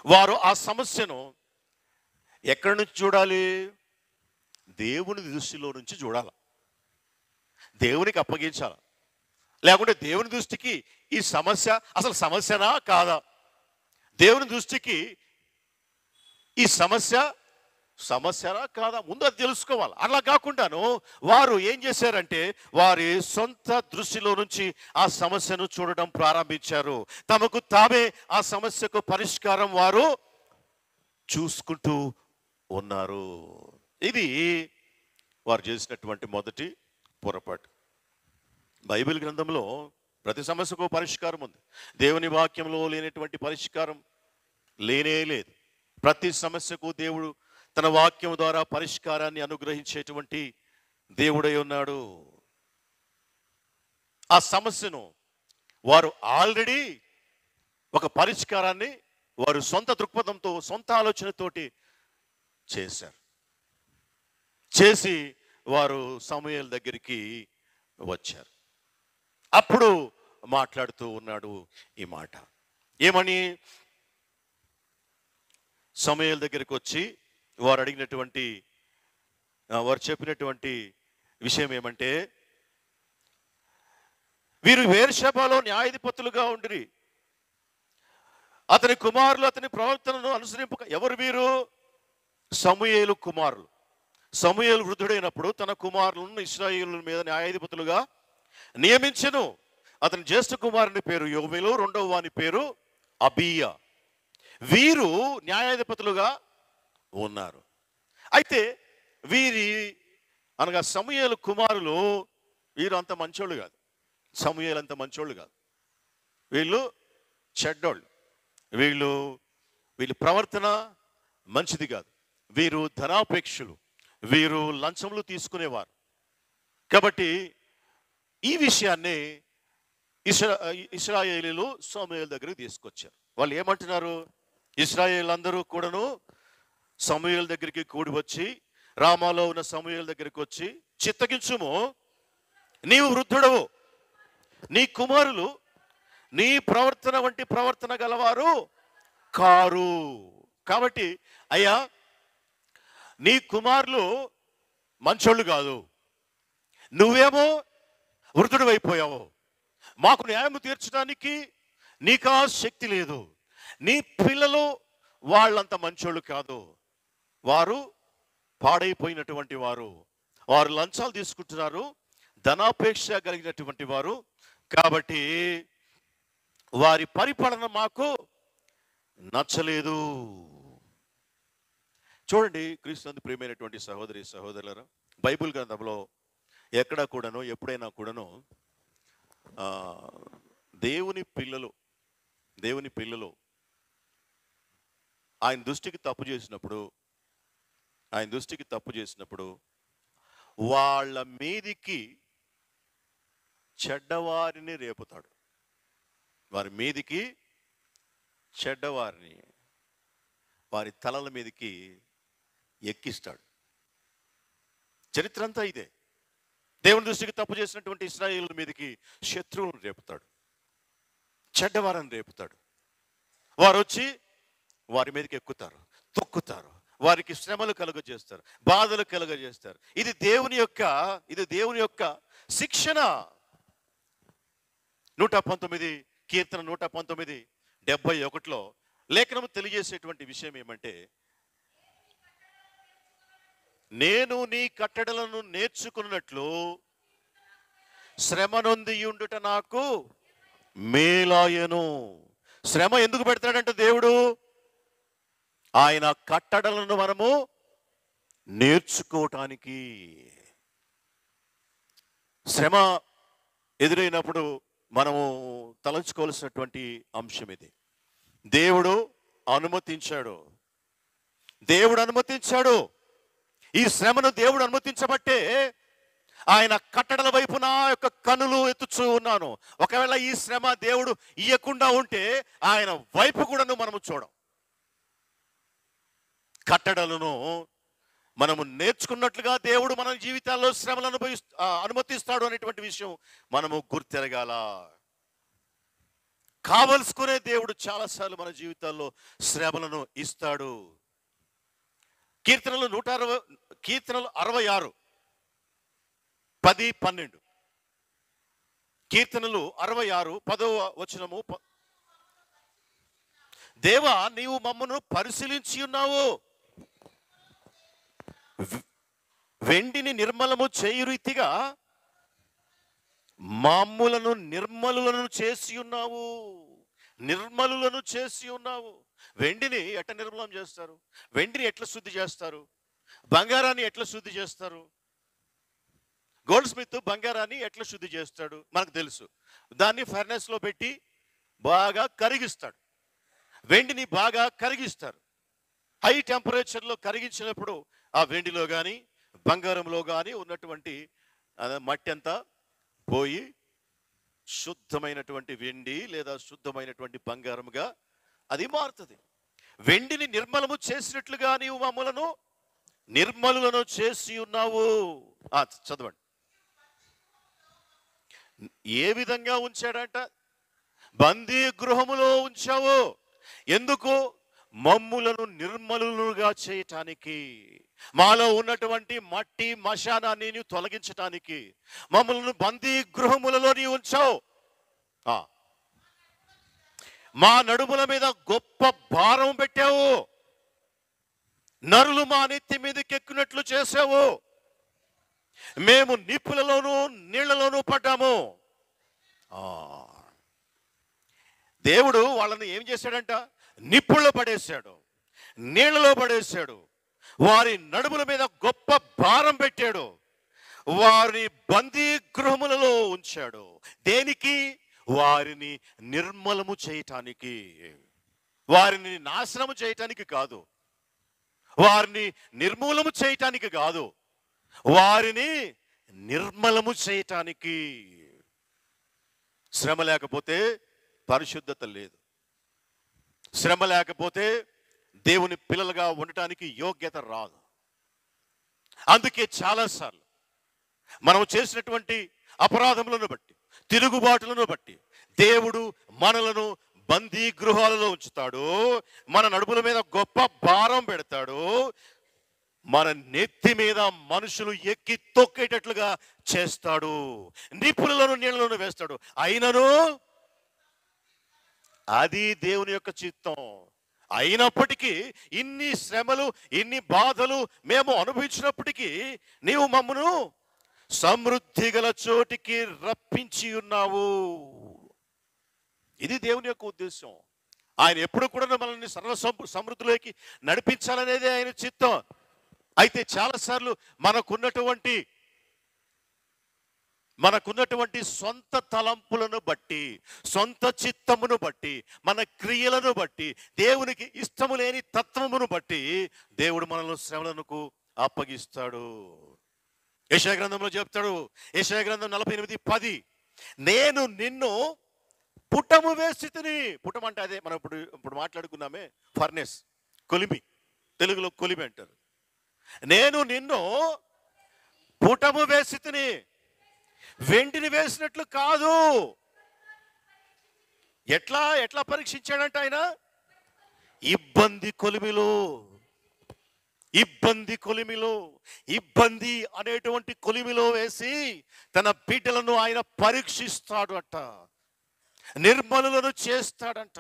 వారు ఆ సమస్యను ఎక్కడి నుంచి చూడాలి? దేవుని దృష్టిలో నుంచి చూడాలి, దేవునికి అప్పగించాలి. లేకుంటే దేవుని దృష్టికి ఈ సమస్య అసలు సమస్యనా కాదా? దేవుని దృష్టికి ఈ సమస్యనా కాదా? ముందు అది తెలుసుకోవాలి. అలా కాకుండాను వారు ఏం చేశారంటే వారి సొంత దృష్టిలో నుంచి ఆ సమస్యను చూడడం ప్రారంభించారు. తమకు తామే ఆ సమస్యకు పరిష్కారం వారు చూసుకుంటూ ఉన్నారు. ఇది వారు చేసినటువంటి మొదటి పొరపాటు. బైబిల్ గ్రంథంలో ప్రతి సమస్యకు పరిష్కారం ఉంది. దేవుని వాక్యంలో లేనటువంటి పరిష్కారం లేనే లేదు. ప్రతి సమస్యకు దేవుడు తన వాక్యం ద్వారా పరిష్కారాన్ని అనుగ్రహించేటువంటి దేవుడై ఉన్నాడు. ఆ సమస్యను వారు ఆల్రెడీ ఒక పరిష్కారాన్ని వారు సొంత దృక్పథంతో, సొంత ఆలోచనతోటి చేశారు. చేసి వారు సమూయేలు దగ్గరికి వచ్చారు. అప్పుడు మాట్లాడుతూ ఉన్నాడు ఈ మాట. ఏమని? సమూయేలు దగ్గరికి వచ్చి వారు అడిగినటువంటి, వారు చెప్పినటువంటి విషయం ఏమంటే, వీరు బెయేర్షెబాలో న్యాయాధిపతులుగా ఉండిరి, అతని కుమారులు అతని ప్రవర్తనను అనుసరింపక. ఎవరు వీరు? సమూయేలు కుమారులు. సమూయేలు వృద్ధుడైనప్పుడు తన కుమారులను ఇశ్రాయేలు మీద న్యాయాధిపతులుగా నియమించెను. అతని జ్యేష్ఠ కుమారుని పేరు యోవేలు, రెండవ వాని పేరు అబీయా. వీరు న్యాయాధిపతులుగా ఉన్నారు. అయితే వీరి అనగా సమూయేలు కుమారులు వీరు అంత మంచోళ్ళు కాదు. సమూయేలు అంత మంచోళ్ళు కాదు. వీళ్ళు చెడ్డోళ్ళు. వీళ్ళ ప్రవర్తన మంచిది కాదు. వీరు ధనాపేక్షలు, వీరు లంచములు తీసుకునేవారు. కాబట్టి ఈ విషయాన్ని ఇశ్రాయేలీలు సమూయేలు దగ్గరికి తీసుకొచ్చారు. వాళ్ళు ఏమంటున్నారు? ఇశ్రాయేలు అందరూ కూడాను సమూయేలు దగ్గరికి కూడి వచ్చి, రామాలో ఉన్న సమూయేలు దగ్గరికి వచ్చి, చిత్తగించుము, నీవు వృద్ధుడవు, నీ కుమారులు నీ ప్రవర్తన వంటి ప్రవర్తన గలవారు కారు. కాబట్టి అయ్యా, నీ కుమారులు మంచోళ్ళు కాదు, నువ్వేమో వృద్ధుడు అయిపోయావు, మాకు న్యాయం తీర్చడానికి నీకా శక్తి లేదు. నీ పిల్లలు వాళ్ళంత మంచోళ్ళు కాదు, వారు పాడైపోయినటువంటి వారు, వారు లంచాలు తీసుకుంటున్నారు, ధనాపేక్ష కలిగినటువంటి వారు. కాబట్టి వారి పరిపాలన మాకు నచ్చలేదు. చూడండి, క్రీస్తునందు ప్రియమైనటువంటి సహోదరి సహోదరులారా, బైబిల్ గ్రంథంలో ఎక్కడా కూడాను, ఎప్పుడైనా కూడాను దేవుని పిల్లలు ఆయన దృష్టికి తప్పు చేసినప్పుడు వాళ్ళ మీదికి చెడ్డవారిని రేపుతాడు. వారి మీదికి చెడ్డవారిని వారి తలల మీదకి ఎక్కిస్తాడు. చరిత్ర అంతా ఇదే. దేవుని దృష్టికి తప్పు చేసినటువంటి ఇశ్రాయేలు మీదకి శత్రువులను రేపుతాడు, చెడ్డవారిని రేపుతాడు. వారు వచ్చి వారి మీదకి ఎక్కుతారు, తొక్కుతారు, వారికి శ్రమలు కలుగజేస్తారు, బాధలు కలుగజేస్తారు. ఇది దేవుని యొక్క శిక్షణ. 119 కీర్తన 119:71 లేఖనము తెలియజేసేటువంటి విషయం ఏమంటే, నేను నీ కట్టడలను నేర్చుకున్నట్లు శ్రమ నొంది ఉండుట నాకు మేలాయను. శ్రమ ఎందుకు పెడతాడంటే దేవుడు, ఆయన కట్టడలను మనము నేర్చుకోవటానికి. శ్రమ ఎదురైనప్పుడు మనము తలంచుకోవాల్సినటువంటి అంశం ఇది. దేవుడు అనుమతించాడు. ఈ శ్రమను దేవుడు అనుమతించబట్టే ఆయన కట్టడల వైపు నా యొక్క కనులు ఎత్తుచూ ఉన్నాను. ఒకవేళ ఈ శ్రమ దేవుడు ఇయ్యకుండా ఉంటే ఆయన వైపు కూడాను మనము చూడం. కట్టడలను మనము నేర్చుకున్నట్లుగా దేవుడు మన జీవితాల్లో శ్రమలను అనుమతిస్తాడు అనేటువంటి విషయం మనము గుర్తెరగాల. కావలసుకునే దేవుడు చాలాసార్లు మన జీవితాల్లో శ్రమలను ఇస్తాడు. కీర్తనలు 66 10, 12. కీర్తనలు 66 10వ వచనము. దేవా, నీవు మమ్మను పరిశీలించి ఉన్నావు, వెండిని నిర్మలము చేయు రీతిగా మమ్ములను నిర్మలులను చేసి ఉన్నావు. నిర్మలులను చేసి ఉన్నావు. వెండిని ఎట్లా నిర్మలం చేస్తారు? వెండిని ఎట్లా శుద్ధి చేస్తారు? బంగారాన్ని ఎట్లా శుద్ధి చేస్తారు? గోల్డ్ స్మిత్ బంగారాన్ని ఎట్లా శుద్ధి చేస్తాడు మనకు తెలుసు. దాన్ని ఫర్నెస్లో పెట్టి బాగా కరిగిస్తాడు. వెండిని బాగా కరిగిస్తారు. హై టెంపరేచర్లో కరిగించినప్పుడు ఆ వెండిలో కానీ బంగారంలో కానీ ఉన్నటువంటి మట్టి అంతా పోయి శుద్ధమైనటువంటి వెండి లేదా శుద్ధమైనటువంటి బంగారముగా అది మారుతుంది. వెండిని నిర్మలము చేసినట్లుగా నీవు మమ్మలను నిర్మలులను చేసి ఉన్నావు. చదవండి. ఏ విధంగా ఉంచాడంట? బందీ గృహములో ఉంచావు. ఎందుకు? మమ్ములను నిర్మలులుగా చేయటానికి, మాలో ఉన్నటువంటి మట్టి మశానాన్ని తొలగించటానికి మమ్మలను బందీ గృహములలో నీ ఉంచావు. మా నడుముల మీద గొప్ప భారం పెట్టావు. నరులు మా నెత్తి మీదకి ఎక్కినట్లు చేసావు. మేము నిప్పులలోనూ నీళ్లలోనూ పడ్డాము. దేవుడు వాళ్ళని ఏం చేశాడంట? నిప్పుల్లో పడేశాడు, నీళ్లలో పడేశాడు. వారి నడుముల మీద గొప్ప భారం పెట్టాడు. వారిని బందీ గృహములలో ఉంచాడు. దేనికి? వారిని నిర్మలము చేయటానికి, వారిని నాశనము చేయటానికి కాదు, వారిని నిర్మూలము చేయటానికి కాదు, వారిని నిర్మలము చేయటానికి. శ్రమ లేకపోతే పరిశుద్ధత లేదు. శ్రమ లేకపోతే దేవుని పిల్లలుగా ఉండటానికి యోగ్యత రాదు. అందుకే చాలాసార్లు మనం చేసినటువంటి అపరాధములను బట్టి, తిరుగుబాటులను బట్టి దేవుడు మనలను బందీ గృహాలలో ఉంచుతాడు. మన నడుముల మీద గొప్ప భారం పెడతాడు. మన నెత్తి మీద మనుషులు ఎక్కి తొక్కేటట్లుగా చేస్తాడు. నిప్పులలోను నీళ్ళలోను వేస్తాడు. అయినను అది దేవుని యొక్క చిత్తం. అయినప్పటికీ ఇన్ని శ్రమలు, ఇన్ని బాధలు మేము అనుభవించినప్పటికీ నీవు మమ్మను సమృద్ధి గల చోటికి రప్పించి ఉన్నావు. ఇది దేవుని యొక్క ఉద్దేశం. ఆయన ఎప్పుడు కూడా మనల్ని సర్వ సమృద్ధిలోకి నడిపించాలనేది ఆయన చిత్తం. అయితే చాలాసార్లు మనకున్నటువంటి సొంత తలంపులను బట్టి, సొంత చిత్తమును బట్టి, మన క్రియలను బట్టి, దేవునికి ఇష్టము లేని తత్వమును బట్టి దేవుడు మనల్ని శ్రమలకు అప్పగిస్తాడు. యెషయా గ్రంథంలో చెప్తాడు. యెషయా గ్రంథం 48:10, నేను నిన్ను పుటము వేసి తిని. పుటం అంటే అదే మనం ఇప్పుడు మాట్లాడుకున్నామే, ఫర్నెస్, కొలిమి. తెలుగులో కొలిమి అంటారు. నేను నిన్ను పుటము వేసి తిని, వెండిని వేసినట్లు కాదు. ఎట్లా పరీక్షించాడంట ఆయన? ఇబ్బంది కొలిమిలో. ఇబ్బంది అనేటువంటి కొలిమిలో వేసి తన బిడ్డలను ఆయన పరీక్షిస్తాడు అంట. నిర్మలులను చేస్తాడంట.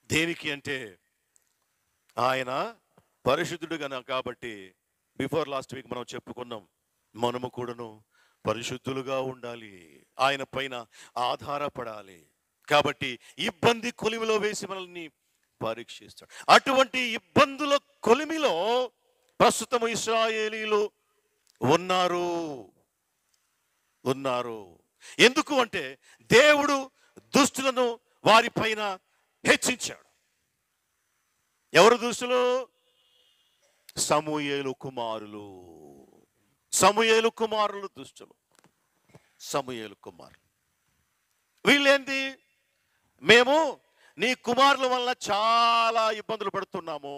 దేనికి అంటే ఆయన పరిశుద్ధుడు కాబట్టి. బిఫోర్ లాస్ట్ వీక్ మనం చెప్పుకున్నాం, మనము కూడాను పరిశుద్ధులుగా ఉండాలి, ఆయన పైన ఆధారపడాలి. కాబట్టి ఇబ్బంది కొలిమిలో వేసి మనల్ని పరీక్షిస్తాడు. అటువంటి ఇబ్బందుల కొలిమిలో ప్రస్తుతం ఇశ్రాయేలీలు ఉన్నారు. ఎందుకు అంటే దేవుడు దుష్టులను వారి పైన హెచ్చించాడు. ఎవరు దుష్టులు? సమూయేలు కుమారులు. సమూయేలు కుమారులు దుష్టులు. సమూయేలు కుమారులు వీళ్ళేంది? మేము నీ కుమారుల వల్ల చాలా ఇబ్బందులు పడుతున్నాము.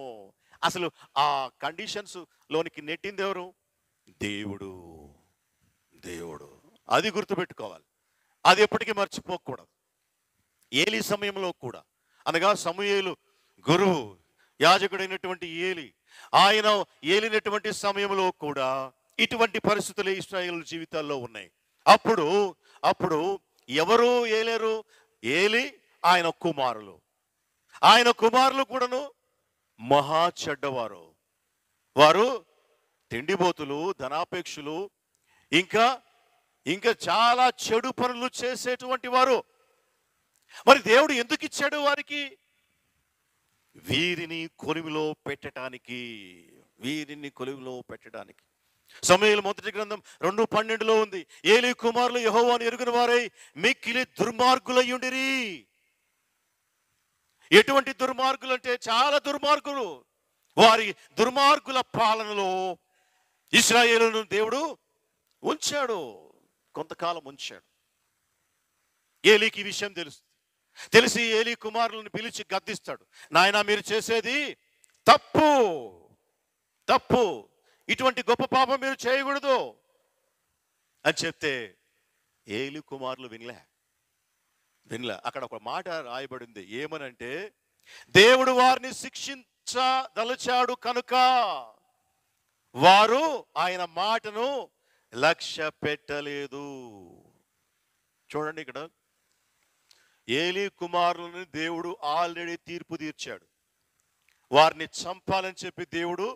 అసలు ఆ కండిషన్స్ లోనికి నెట్టింది ఎవరు? దేవుడు. దేవుడు. అది గుర్తుపెట్టుకోవాలి. అది ఎప్పటికీ మర్చిపోకూడదు. ఏలి సమయంలో కూడా, అనగా సమూయేలు గురువు యాజకుడైనటువంటి ఏలి, ఆయన ఏలినటువంటి సమయంలో కూడా ఇటువంటి పరిస్థితులు ఇశ్రాయేలు జీవితాల్లో ఉన్నాయి. అప్పుడు ఎవరు ఏలేరు? ఏలి, ఆయన కుమారులు. ఆయన కుమారులు కూడాను మహా చెడ్డవారు. వారు తిండిబోతులు, ధనాపేక్షులు, ఇంకా ఇంకా చాలా చెడు పనులు చేసేటువంటి వారు. మరి దేవుడు ఎందుకు ఇచ్చాడు వారికి? వీరిని కొలువులో పెట్టడానికి. సమూయేలు మొదటి గ్రంథం 2:12 ఉంది, ఏలి కుమారులు యెహోవాను ఎరుగని వారై మిక్కిలి దుర్మార్గులయ్యుండిరి. ఎటువంటి దుర్మార్గులు అంటే చాలా దుర్మార్గులు. వారి దుర్మార్గుల పాలనలో ఇశ్రాయేలును దేవుడు ఉంచాడు, కొంతకాలం ఉంచాడు. ఏలీకి ఈ విషయం తెలిసి ఏలీ కుమారులను పిలిచి గద్దిస్తాడు. నాయనా, మీరు చేసేది తప్పు, ఇటువంటి గొప్ప పాపం మీరు చేయకూడదు అని చెప్తే ఏలీ కుమారులు వినలే. అక్కడ ఒక మాట రాయబడింది, ఏమనంటే, దేవుడు వారిని శిక్షించదలచాడు కనుక వారు ఆయన మాటను లక్ష్య పెట్టలేదు. చూడండి, ఇక్కడ ఏలీ కుమారులను దేవుడు ఆల్రెడీ తీర్పు తీర్చాడు. వారిని చంపాలని చెప్పి దేవుడు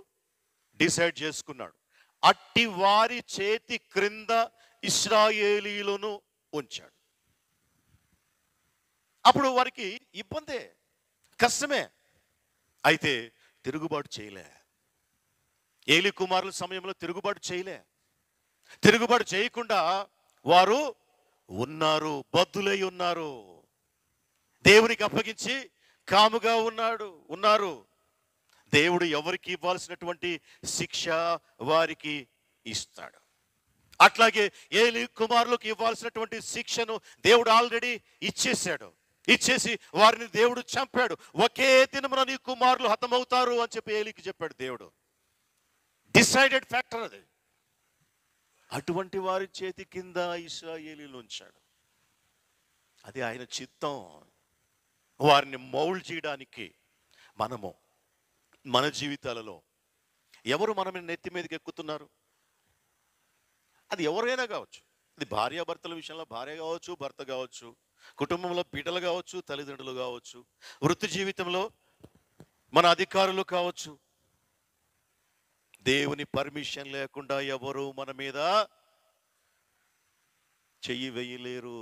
డిసైడ్ చేసుకున్నాడు. అట్టి వారి చేతి క్రింద ఇశ్రాయేలీలను ఉంచాడు. అప్పుడు వారికి ఇబ్బందే, కష్టమే. అయితే తిరుగుబాటు చేయలే. ఏలీ కుమారుల సమయంలో తిరుగుబాటు చేయకుండా వారు ఉన్నారు, బద్దులై ఉన్నారు. దేవునికి అప్పగించి కాముగా ఉన్నారు. దేవుడు ఎవరికి ఇవ్వాల్సినటువంటి శిక్ష వారికి ఇస్తాడు. అట్లాగే ఏలీ కుమారులకు ఇవ్వాల్సినటువంటి శిక్షను దేవుడు ఆల్రెడీ ఇచ్చేసి వారిని దేవుడు చంపాడు. ఒకే దినమున నీ కుమారులు హతమవుతారు అని చెప్పి ఏలీకి చెప్పాడు దేవుడు. డిసైడెడ్ ఫ్యాక్టర్ అది. అటువంటి వారి చేతి కింద ఇశ్రాయేలీలు ఉంచాడు. అది ఆయన చిత్తం. వారిని మౌల్డ్ చేయడానికి మనము మన జీవితాలలో ఎవరు మన నెత్తి మీదకి ఎక్కుతున్నారు? అది ఎవరైనా కావచ్చు. అది భార్యాభర్తల విషయంలో భార్య కావచ్చు, భర్త కావచ్చు, కుటుంబంలో బిడ్డలు కావచ్చు, తల్లిదండ్రులు కావచ్చు, వృత్తి జీవితంలో మన అధికారులు కావచ్చు. దేవుని పర్మిషన్ లేకుండా ఎవరు మన మీద చెయ్యి వేయలేరు.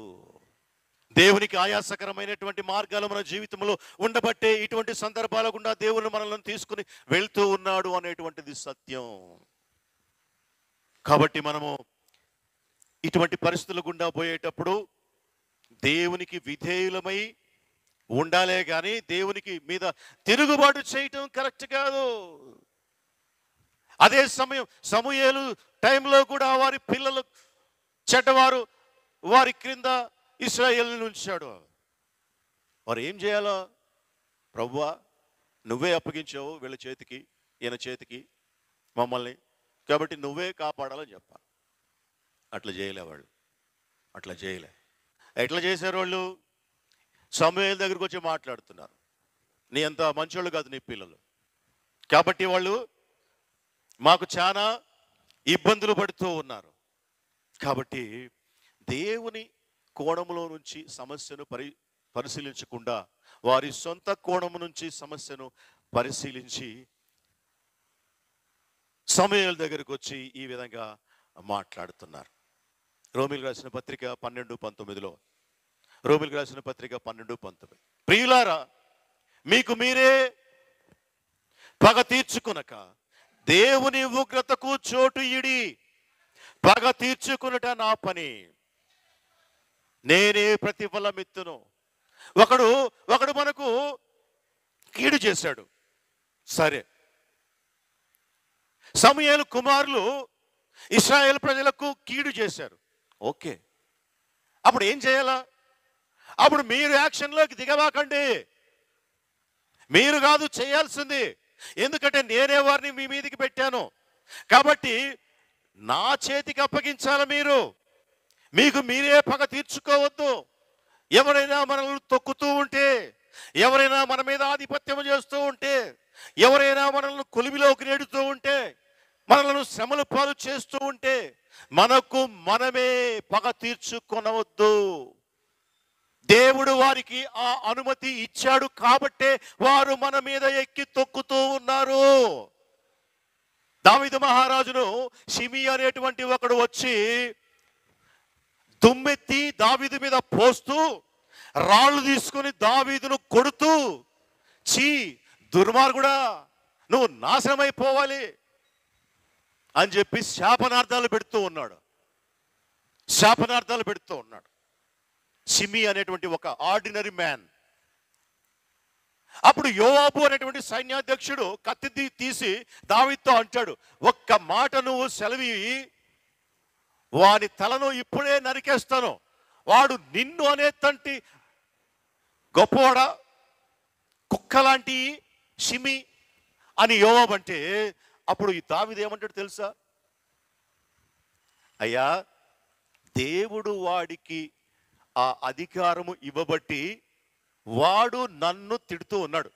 దేవునికి ఆయాసకరమైనటువంటి మార్గాలు మన జీవితంలో ఉండబట్టే ఇటువంటి సందర్భాల గుండా దేవుని మనల్ని తీసుకుని వెళ్తూ ఉన్నాడు అనేటువంటిది సత్యం. కాబట్టి మనము ఇటువంటి పరిస్థితుల గుండా పోయేటప్పుడు దేవునికి విధేయులమై ఉండాలే కానీ దేవునికి మీద తిరుగుబాటు చేయటం కరెక్ట్ కాదు. అదే సమయం సమూయేలు టైంలో కూడా వారి పిల్లలు చెడ్డవారు, వారి క్రింద ఇశ్రాయేలును ఉంచాడు. వారు ఏం చేయాలో? ప్రభువా, నువ్వే అప్పగించావు వీళ్ళ చేతికి, ఈయన చేతికి మమ్మల్ని, కాబట్టి నువ్వే కాపాడాలని చెప్పాలి. అట్లా చేయలే వాళ్ళు. ఎట్లా చేశారు వాళ్ళు? సమూయేలు దగ్గరికి వచ్చి మాట్లాడుతున్నారు, నీ అంత మంచోళ్ళు కాదు నీ పిల్లలు, కాబట్టి వాళ్ళు మాకు చాలా ఇబ్బందులు పడుతూ ఉన్నారు. కాబట్టి దేవుని కోణంలో నుంచి సమస్యను పరిశీలించకుండా వారి సొంత కోణము నుంచి సమస్యను పరిశీలించి సమూయేలు దగ్గరికి వచ్చి ఈ విధంగా మాట్లాడుతున్నారు. రోమీయులకు రాసిన పత్రిక 12:19 రోమీయులకు రాసిన పత్రిక 12:19 ప్రియులారా, మీకు మీరే పగ తీర్చుకొనక దేవుని ఉగ్రతకు చోటు ఇడి. పగ తీర్చుకున్నట నా పని, నేనే ప్రతిఫలమిత్తును. ఒకడు మనకు కీడు చేశాడు, సరే, సమూయేలు కుమారులు ఇశ్రాయేలు ప్రజలకు కీడు చేశారు. ఓకే, అప్పుడు ఏం చేయాలా? అప్పుడు మీరు యాక్షన్లోకి దిగవాకండి. మీరు కాదు చేయాల్సింది. ఎందుకంటే నేనే వారిని మీ మీదికి పెట్టాను కాబట్టి నా చేతికి అప్పగించాలి. మీకు మీరే పగ తీర్చుకోవద్దు. ఎవరైనా మనల్ని తొక్కుతూ ఉంటే, ఎవరైనా మన మీద ఆధిపత్యం చేస్తూ ఉంటే, ఎవరైనా మనల్ని కొలిమిలోకి నెడుతూ ఉంటే, మనల్ని శ్రమల పాలు చేస్తూ ఉంటే మనకు మనమే పగ తీర్చుకొనవద్దు. దేవుడు వారికి ఆ అనుమతి ఇచ్చాడు కాబట్టే వారు మన మీద ఎక్కి తొక్కుతూ ఉన్నారు. దావీదు మహారాజును షిమీ అనేటువంటి ఒకడు వచ్చి దుమ్మెత్తి దావీదు మీద పోస్తూ రాళ్ళు తీసుకొని దావీదును కొడుతూ, చీ దుర్మార్గుడా నువ్వు నాశనమైపోవాలి అని చెప్పి శాపనార్థాలు పెడుతూ ఉన్నాడు. షిమీ అనేటువంటి ఒక ఆర్డినరీ మ్యాన్. అప్పుడు యోవాబు అనేటువంటి సైన్యాధ్యక్షుడు కత్తి తీసి దావీదుతో అంటాడు, ఒక్క మాట నువ్వు సెలవి, వాని తలను ఇప్పుడే నరికేస్తాను. వాడు నిన్ను అనేతంటి గొప్పవాడా, కుక్కలాంటి షిమీ అని యోవాబు అంటే, అప్పుడు ఈ దావీదు ఏమంటాడు తెలుసా? అయ్యా, దేవుడు వాడికి ఆ అధికారము ఇవ్వబట్టి వాడు నన్ను తిడుతూ ఉన్నాడు.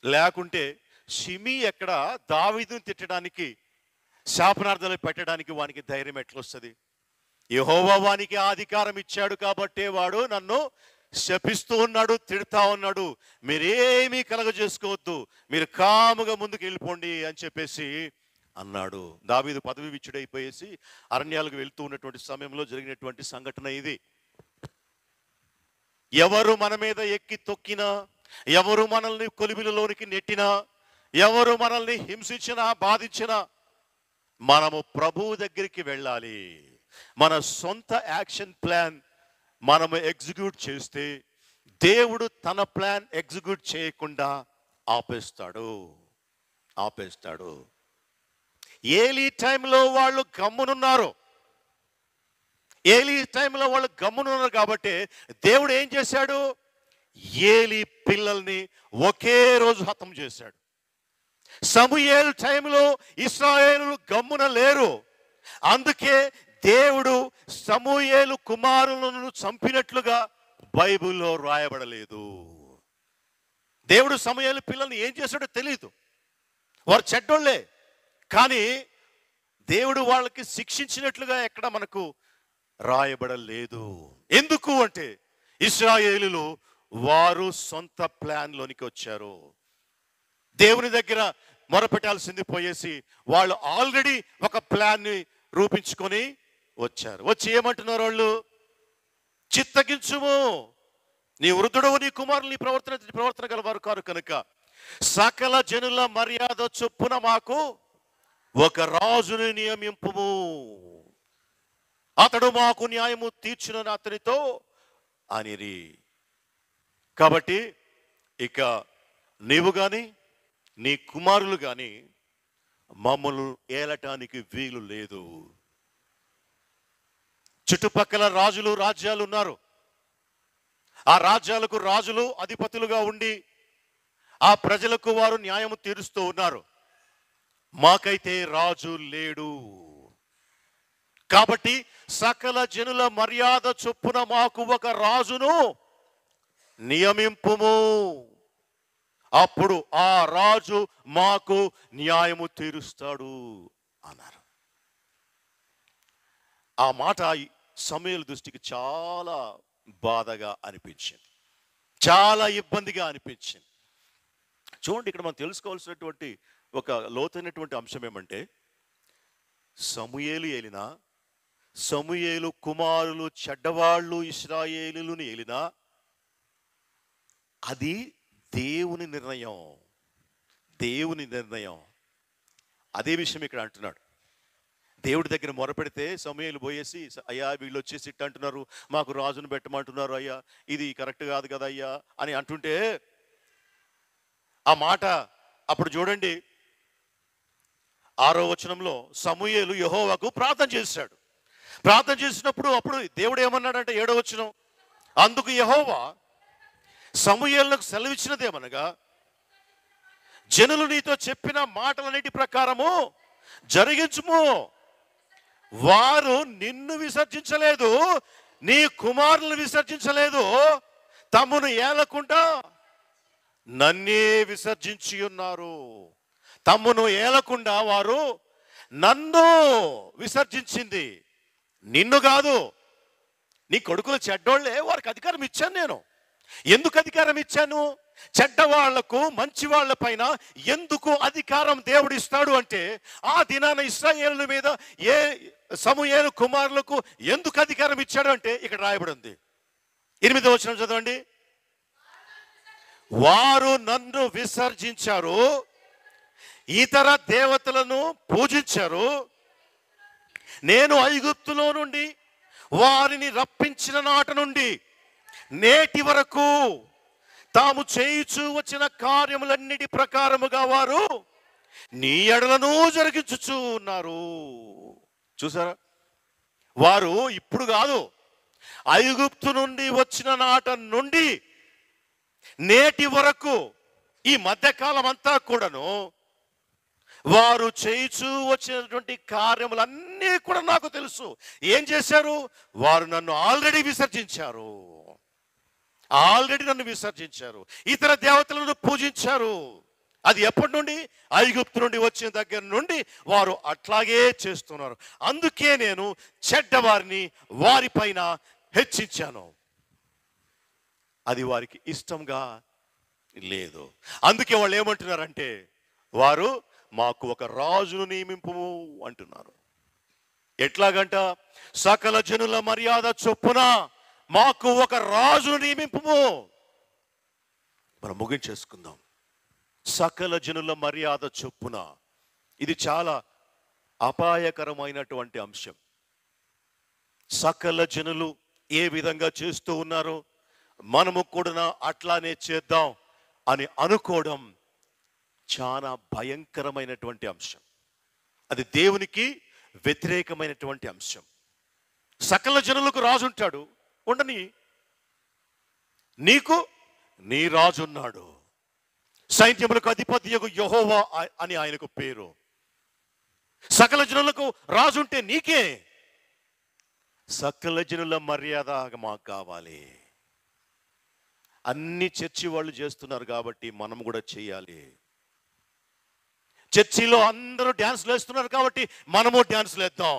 లేకుంటే షిమీ ఎక్కడ దావీదును తిట్టడానికి, శాపనార్థాలు పెట్టడానికి వానికి ధైర్యం ఎట్లొస్తుంది? యెహోవా వానికి ఆ అధికారం ఇచ్చాడు కాబట్టే వాడు నన్ను శపిస్తూ ఉన్నాడు, తిడతా ఉన్నాడు. మీరేమీ కలగజేసుకోవద్దు, మీరు కాముగా ముందుకు వెళ్ళిపోండి అని చెప్పేసి అన్నాడు. దావీదు పదవి విచ్చుడైపోయేసి అరణ్యాలకు వెళ్తూ ఉన్నటువంటి సమయంలో జరిగినటువంటి సంఘటన ఇది. ఎవరు మన మీద ఎక్కి తొక్కినా, ఎవరు మనల్ని కొలిమిలలోనికి నెట్టినా, ఎవరు మనల్ని హింసించినా, బాధించినా మనము ప్రభువు దగ్గరికి వెళ్ళాలి. మన సొంత యాక్షన్ ప్లాన్ మనము ఎగ్జిక్యూట్ చేస్తే దేవుడు తన ప్లాన్ ఎగ్జిక్యూట్ చేయకుండా ఆపేస్తాడు. ఏలీ టైంలో వాళ్ళు గమ్మునున్నారు. కాబట్టి దేవుడు ఏం చేశాడు? ఏలీ పిల్లల్ని ఒకే రోజు హతం చేశాడు. సమూయేలు టైంలో ఇశ్రాయేలు గమ్మున లేరు. అందుకే దేవుడు సమూయేలు కుమారులను చంపినట్లుగా బైబిల్లో రాయబడలేదు. దేవుడు సమూయేలు పిల్లల్ని ఏం చేశాడో తెలియదు, వారు చెడ్డోళ్లే. కానీ దేవుడు వాళ్ళకి శిక్షించినట్లుగా ఎక్కడ మనకు రాయబడలేదు. ఎందుకు అంటే ఇశ్రాయేలులు వారు సొంత ప్లాన్లోనికి వచ్చారు. దేవుని దగ్గర మొరపెట్టాల్సింది పోయేసి వాళ్ళు ఆల్రెడీ ఒక ప్లాన్ని రూపించుకొని వచ్చారు. వచ్చి ఏమంటున్నారు వాళ్ళు? చిత్తగించుము, నీ వృద్ధుడవు, నీ కుమారులు నీ ప్రవర్తన గలవారు కారు కనుక సకల జనుల మర్యాద చొప్పున మాకు ఒక రాజుని నియమింపుము, అతడు మాకు న్యాయము తీర్చునని అతనితో అనిరి. కాబట్టి ఇక నీవు గాని నీ కుమారులు గాని మమ్మల్ని ఏలటానికి వీలు లేదు. చుట్టుపక్కల రాజ్యాలు ఉన్నారు. ఆ రాజ్యాలకు రాజులు అధిపతులుగా ఉండి ఆ ప్రజలకు వారు న్యాయము తీరుస్తూ ఉన్నారు. మాకైతే రాజు లేడు. కాబట్టి సకల జనుల మర్యాద చొప్పున మాకు ఒక రాజును నియమింపుము, అప్పుడు ఆ రాజు మాకు న్యాయము తీరుస్తాడు అన్నారు. ఆ మాట సమూయేలు దృష్టికి చాలా బాధగా అనిపించింది, చాలా ఇబ్బందిగా అనిపించింది. చూడండి, ఇక్కడ మనం తెలుసుకోవాల్సినటువంటి ఒక లోతైనటువంటి అంశం ఏమంటే, సమూయేలు కుమారులు చెడ్డవాళ్ళు ఇశ్రాయేలుని ఏలినా అది దేవుని నిర్ణయం. అదే విషయం ఇక్కడ అంటున్నాడు. దేవుడి దగ్గర మొరపెడితే సమూయేలు పోయేసి, అయ్యా వీళ్ళు వచ్చేసి ఇట్ట అంటున్నారు, మాకు రాజును పెట్టమంటున్నారు, అయ్యా ఇది కరెక్ట్ కాదు కదా అయ్యా అని అంటుంటే, ఆ మాట అప్పుడు చూడండి 6వ వచనంలో సమూయేలు యెహోవాకు ప్రార్థన చేశాడు. ప్రార్థన చేసినప్పుడు అప్పుడు దేవుడు ఏమన్నాడంటే 7వ వచనం, అందుకు యెహోవా సమూయేలుకు సెలవిచ్చినదేమనగా, జనులు నీతో చెప్పిన మాటలన్నిటి ప్రకారము జరిగించుము. వారు నిన్ను విసర్జించలేదు, నీ కుమారులను విసర్జించలేదు, తమను ఏలకుండా నన్నే విసర్జించి ఉన్నారు. తమ్మును ఏలకుండా వారు నన్ను విసర్జించింది, నిన్ను కాదు. నీ కొడుకులు చెడ్డోళ్లే, వారికి అధికారం ఇచ్చాను నేను. ఎందుకు అధికారం ఇచ్చాను? చెడ్డవాళ్లకు మంచి వాళ్ళ పైన ఎందుకు అధికారం దేవుడు ఇస్తాడు అంటే, ఆ దినాన ఇశ్రాయేలు మీద సమూయేలు కుమారులకు ఎందుకు అధికారం ఇచ్చాడు అంటే ఇక్కడ రాయబడి ఉంది. 8వ వచనం చదవండి. వారు నన్ను విసర్జించారు, ఇతర దేవతలను పూజించారు. నేను ఐగుప్తులో నుండి వారిని రప్పించిన నాట నుండి నేటి వరకు తాము చేయుచూ వచ్చిన కార్యములన్నిటి ప్రకారముగా వారు నీ ఎడలను జరిగించుచూ ఉన్నారు. చూసారా? వారు ఇప్పుడు కాదు, ఐగుప్తు నుండి వచ్చిన నాట నుండి నేటి వరకు ఈ మధ్యకాలం అంతా కూడాను వారు చేయిచూ వచ్చినటువంటి కార్యములన్నీ కూడా నాకు తెలుసు. ఏం చేశారు? వారు నన్ను ఆల్రెడీ విసర్జించారు, నన్ను విసర్జించారు, ఇతర దేవతలను పూజించారు. అది ఎప్పటి నుండి? ఐగుప్తు నుండి వచ్చిన దగ్గర నుండి వారు అట్లాగే చేస్తున్నారు. అందుకే నేను చెడ్డవారిని వారిపైన హెచ్చించాను. అది వారికి ఇష్టంగా లేదు. అందుకే వాళ్ళు ఏమంటున్నారంటే, వారు మాకు ఒక రాజును నియమింపు అంటున్నారు. ఎట్లాగంట? సకల జనుల మర్యాద చొప్పున మాకు ఒక రాజును నియమింపు. మనం ముగించేసుకుందాం. సకల జనుల మర్యాద చొప్పున, ఇది చాలా అపాయకరమైనటువంటి అంశం. సకల జనులు ఏ విధంగా చేస్తూ ఉన్నారో మనము కూడా అట్లానే చేద్దాం అని అనుకోవడం చాలా భయంకరమైనటువంటి అంశం. అది దేవునికి వ్యతిరేకమైనటువంటి అంశం. సకల జనులకు రాజు ఉంటాడు, ఉండని. నీకు నీ రాజు ఉన్నాడు. సైన్యములకు అధిపతియగు యెహోవా అని ఆయనకు పేరు. సకల జనులకు రాజు ఉంటే నీకే. సకల జనుల మర్యాద మాకు కావాలి. అన్ని చర్చి వాళ్ళు చేస్తున్నారు కాబట్టి మనం కూడా చేయాలి. చర్చిలో అందరూ డ్యాన్స్లు వేస్తున్నారు కాబట్టి మనము డ్యాన్స్లు వేద్దాం.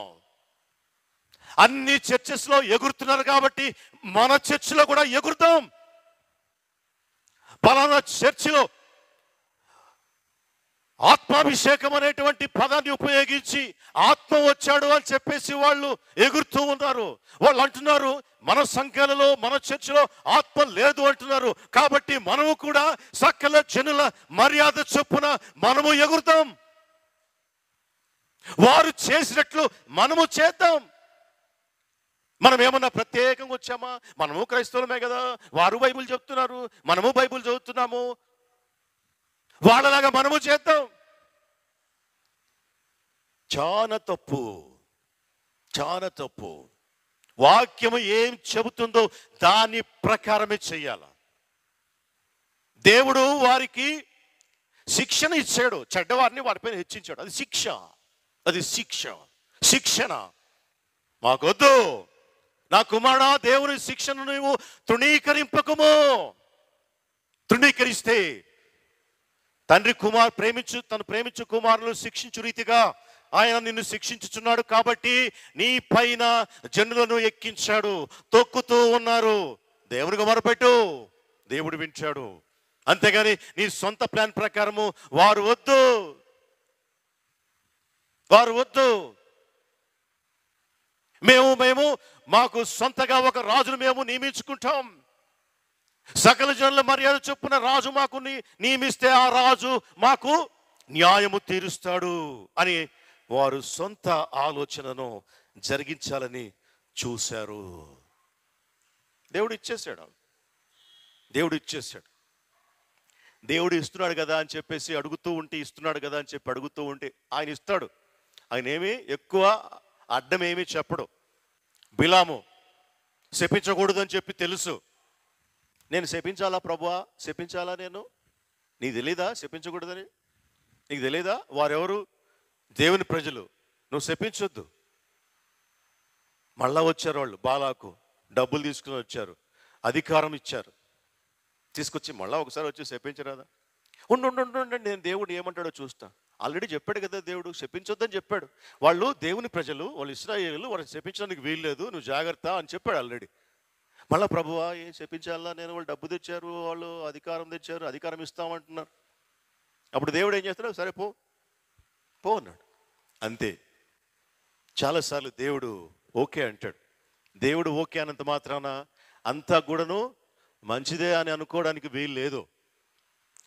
అన్ని చర్చెస్లో ఎగురుతున్నారు కాబట్టి మన చర్చిలో కూడా ఎగురుతాం. పలానా చర్చిలో ఆత్మాభిషేకం అనేటువంటి పదాన్ని ఉపయోగించి ఆత్మ వచ్చాడు అని చెప్పేసి వాళ్ళు ఎగురుతూ ఉన్నారు. వాళ్ళు అంటున్నారు, మన సంఘాలలో మన చర్చిలో ఆత్మ లేదు అంటున్నారు. కాబట్టి మనము కూడా సకల జనుల మర్యాద చొప్పున మనము ఎగురుతాం. వారు చేసినట్లు మనము చేద్దాం. మనం ఏమన్నా ప్రత్యేకంగా వచ్చామా? మనము క్రైస్తవులమే కదా, వారు బైబిల్ చెప్తున్నారు, మనము బైబిల్ చదువుతున్నాము, వాళ్ళలాగా మనము చేద్దాం. చాలా తప్పు, చాలా తప్పు. వాక్యము ఏం చెబుతుందో దాని ప్రకారమే చెయ్యాల. దేవుడు వారికి శిక్షణ ఇచ్చాడు, చెడ్డవారిని వారిపైన హెచ్చించాడు. అది శిక్ష, అది శిక్షణ. మాకొద్దు. నా కుమారుడా, దేవుని శిక్షను నువ్వు తృణీకరింపకము. తృణీకరిస్తే తండ్రి తను ప్రేమించు కుమారులను శిక్షించు రీతిగా ఆయన నిన్ను శిక్షించుచున్నాడు. కాబట్టి నీ పైన జనులను ఎక్కించాడు, తొక్కుతూ ఉన్నారు. దేవునికి మొరపెట్టు, దేవుడు వింటాడు. అంతేగాని నీ సొంత ప్లాన్ ప్రకారము వారు వద్దు. మేము మాకు సొంతగా ఒక రాజును మేము నియమించుకుంటాం. సకల జనుల మర్యాద చొప్పున రాజు మాకు నియమిస్తే ఆ రాజు మాకు న్యాయము తీరుస్తాడు అని వారు సొంత ఆలోచనను జరిగించాలని చూశారు. దేవుడు ఇచ్చేశాడు. దేవుడు ఇస్తున్నాడు కదా అని చెప్పేసి అడుగుతూ ఉంటే, ఇస్తున్నాడు కదా అని చెప్పి అడుగుతూ ఉంటే ఆయన ఇస్తాడు. ఆయన ఏమి ఎక్కువ అడ్డమేమీ చెప్పడు. బిలాము శపించకూడదు అని చెప్పి తెలుసు. నేను శపించాలా ప్రభువా, శపించాలా నేను? నీకు తెలీదా శపించకూడదని? నీకు తెలీదా? వారెవరు? దేవుని ప్రజలు. నువ్వు శపించొద్దు. మళ్ళా వచ్చారు వాళ్ళు, బాలాకు డబ్బులు తీసుకుని వచ్చారు, అధికారం ఇచ్చారు, తీసుకొచ్చి మళ్ళీ ఒకసారి వచ్చి శపించరాదా? ఉండండి, నేను దేవుడు ఏమంటాడో చూస్తా. ఆల్రెడీ చెప్పాడు కదా దేవుడు, శపించొద్దని చెప్పాడు. వాళ్ళు దేవుని ప్రజలు, వాళ్ళు ఇశ్రాయేలు, వాళ్ళని శపించడానికి వీల్లేదు, నువ్వు జాగ్రత్త అని చెప్పాడు ఆల్రెడీ. మళ్ళీ ప్రభువా ఏం శపించాలా నేను? వాళ్ళు డబ్బు తెచ్చారు, వాళ్ళు అధికారం తెచ్చారు, అధికారం ఇస్తామంటున్నారు. అప్పుడు దేవుడు ఏం చేస్తాడు? సరే పో పో అన్నాడు. అంతే. చాలాసార్లు దేవుడు ఓకే అంటాడు. దేవుడు ఓకే అన్నంత మాత్రాన అంతా కూడాను మంచిదే అని అనుకోవడానికి వీలు లేదు.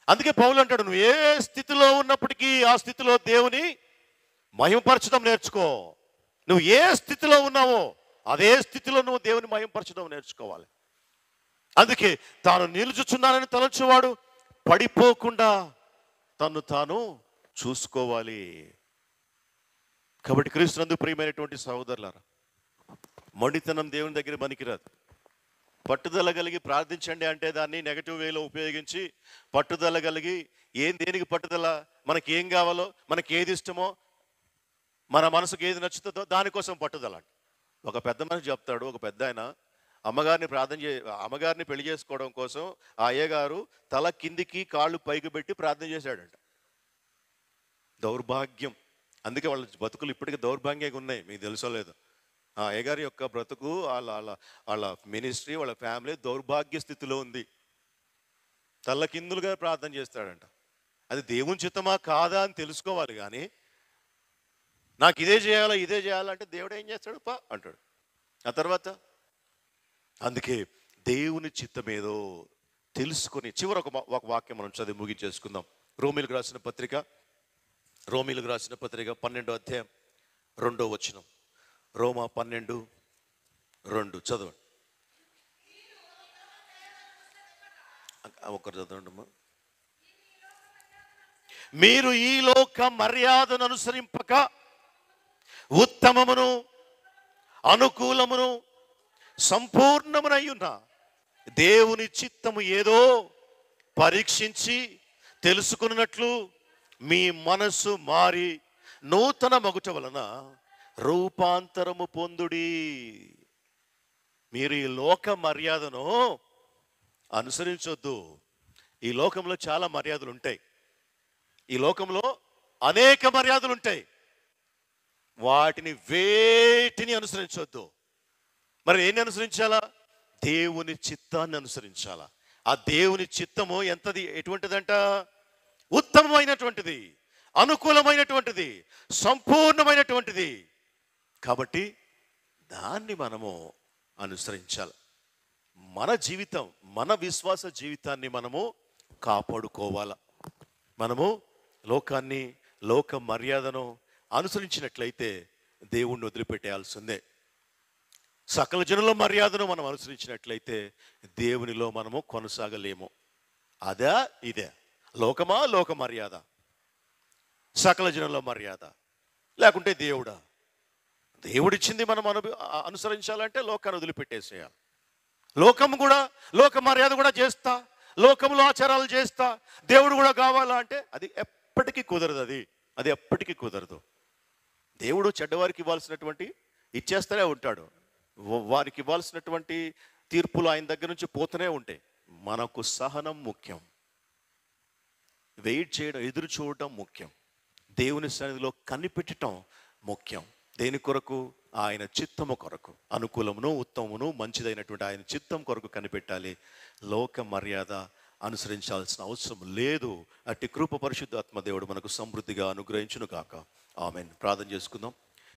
అందుకే పౌలు అంటాడు, నువ్వు ఏ స్థితిలో ఉన్నప్పటికీ ఆ స్థితిలో దేవుని మహిమపరచడం నేర్చుకో. నువ్వు ఏ స్థితిలో ఉన్నావో అదే స్థితిలో నువ్వు దేవుని మహిమపరచడం నేర్చుకోవాలి. అందుకే తాను నిలుచుచున్నానని తలంచువాడు పడిపోకుండా తను తాను చూసుకోవాలి. కాబట్టి క్రీస్తునందు ప్రియమైనటువంటి సహోదరులారా, మొండితనం దేవుని దగ్గర పనికిరాదు. పట్టుదల కలిగి ప్రార్థించండి అంటే దాన్ని నెగటివ్ వేలో ఉపయోగించి, పట్టుదల కలిగి దేనికి పట్టుదల? మనకి ఏం కావాలో, మనకి ఏది ఇష్టమో, మన మనసుకు ఏది నచ్చుతుందో దానికోసం పట్టుదల. ఒక పెద్ద మనిషి చెప్తాడు, ఒక పెద్ద ఆయన అమ్మగారిని పెళ్లి చేసుకోవడం కోసం ఆ అయ్యగారు తల కిందికి కాళ్ళు పైకి పెట్టి ప్రార్థన చేశాడంట. దౌర్భాగ్యం. అందుకే వాళ్ళ బతుకులు ఇప్పటికీ దౌర్భాగ్యంగా ఉన్నాయి. మీకు తెలుసో లేదు? ఆ అయ్యగారి యొక్క బ్రతుకు, వాళ్ళ మినిస్ట్రీ, వాళ్ళ ఫ్యామిలీ దౌర్భాగ్య స్థితిలో ఉంది. తల్ల కిందులుగా ప్రార్థన చేస్తాడంట. అది దేవుని చిత్తమా కాదా అని తెలుసుకోవాలి. కానీ నాకు ఇదే చేయాలంటే దేవుడు ఏం చేస్తాడు? పా అంటాడు. ఆ తర్వాత అందుకే దేవుని చిత్తం ఏదో తెలుసుకొని చివరి ఒక వాక్యం మనం చదివి ముగించేసుకుందాం. రోమీలకు రాసిన పత్రిక 12వ అధ్యాయం 2వ వచనం. రోమా 12:2 చదవండి. ఒకరు చదవండి అమ్మా. మీరు ఈ లోక మర్యాదను అనుసరింపక ఉత్తమమును అనుకూలమును సంపూర్ణమునయ్యున్న దేవుని చిత్తము ఏదో పరీక్షించి తెలుసుకున్నట్లు మీ మనసు మారి నూతన మగుట వలన రూపాంతరము పొందుడి. మీరు ఈ లోక మర్యాదను అనుసరించొద్దు. ఈ లోకంలో చాలా మర్యాదలు ఉంటాయి. ఈ లోకంలో అనేక మర్యాదలు ఉంటాయి. వేటిని అనుసరించొద్దు. మరి ఏం అనుసరించాలా? దేవుని చిత్తాన్ని అనుసరించాలా. ఆ దేవుని చిత్తము ఎటువంటిదంట? ఉత్తమమైనటువంటిది, అనుకూలమైనటువంటిది, సంపూర్ణమైనటువంటిది. కాబట్టి దాన్ని మనము అనుసరించాలి. మన జీవితం, మన విశ్వాస జీవితాన్ని మనము కాపాడుకోవాలి. మనము లోకాన్ని, లోక మర్యాదను అనుసరించినట్లయితే దేవుణ్ణి వదిలిపెట్టేయాల్సిందే. సకల జనుల మర్యాదను మనం అనుసరించినట్లయితే దేవునిలో మనము కొనసాగలేము. ఇదే లోకమా? లోక మర్యాద, సకల జనుల మర్యాద, లేకుంటే దేవుడా? దేవుడిచ్చింది మనం అనుసరించాలంటే లోకాన్ని వదిలిపెట్టేసేయాలి. లోక మర్యాద కూడా చేస్తా, లోకంలో ఆచారాలు చేస్తా, దేవుడు కూడా కావాలా అంటే అది ఎప్పటికీ కుదరదు. అది ఎప్పటికీ కుదరదు. దేవుడు చెడ్డవారికి ఇవ్వాల్సినటువంటి ఇచ్చేస్తూనే ఉంటాడు. వారికి ఇవ్వాల్సినటువంటి తీర్పులు ఆయన దగ్గర నుంచి పోతూనే ఉంటాయి. మనకు సహనం ముఖ్యం, వెయిట్ చేయడం, ఎదురు చూడటం ముఖ్యం, దేవుని సన్నిధిలో కనిపెట్టడం ముఖ్యం. దేని కొరకు? ఆయన చిత్తము కొరకు, అనుకూలమును ఉత్తమమును మంచిదైనటువంటి ఆయన చిత్తం కొరకు కనిపెట్టాలి. లోక మర్యాద అనుసరించాల్సిన అవసరం లేదు. అట్టి కృప పరిశుద్ధాత్మ దేవుడు మనకు సమృద్ధిగా అనుగ్రహించును గాక. ఆమేన్. ప్రార్థన చేసుకుందాం.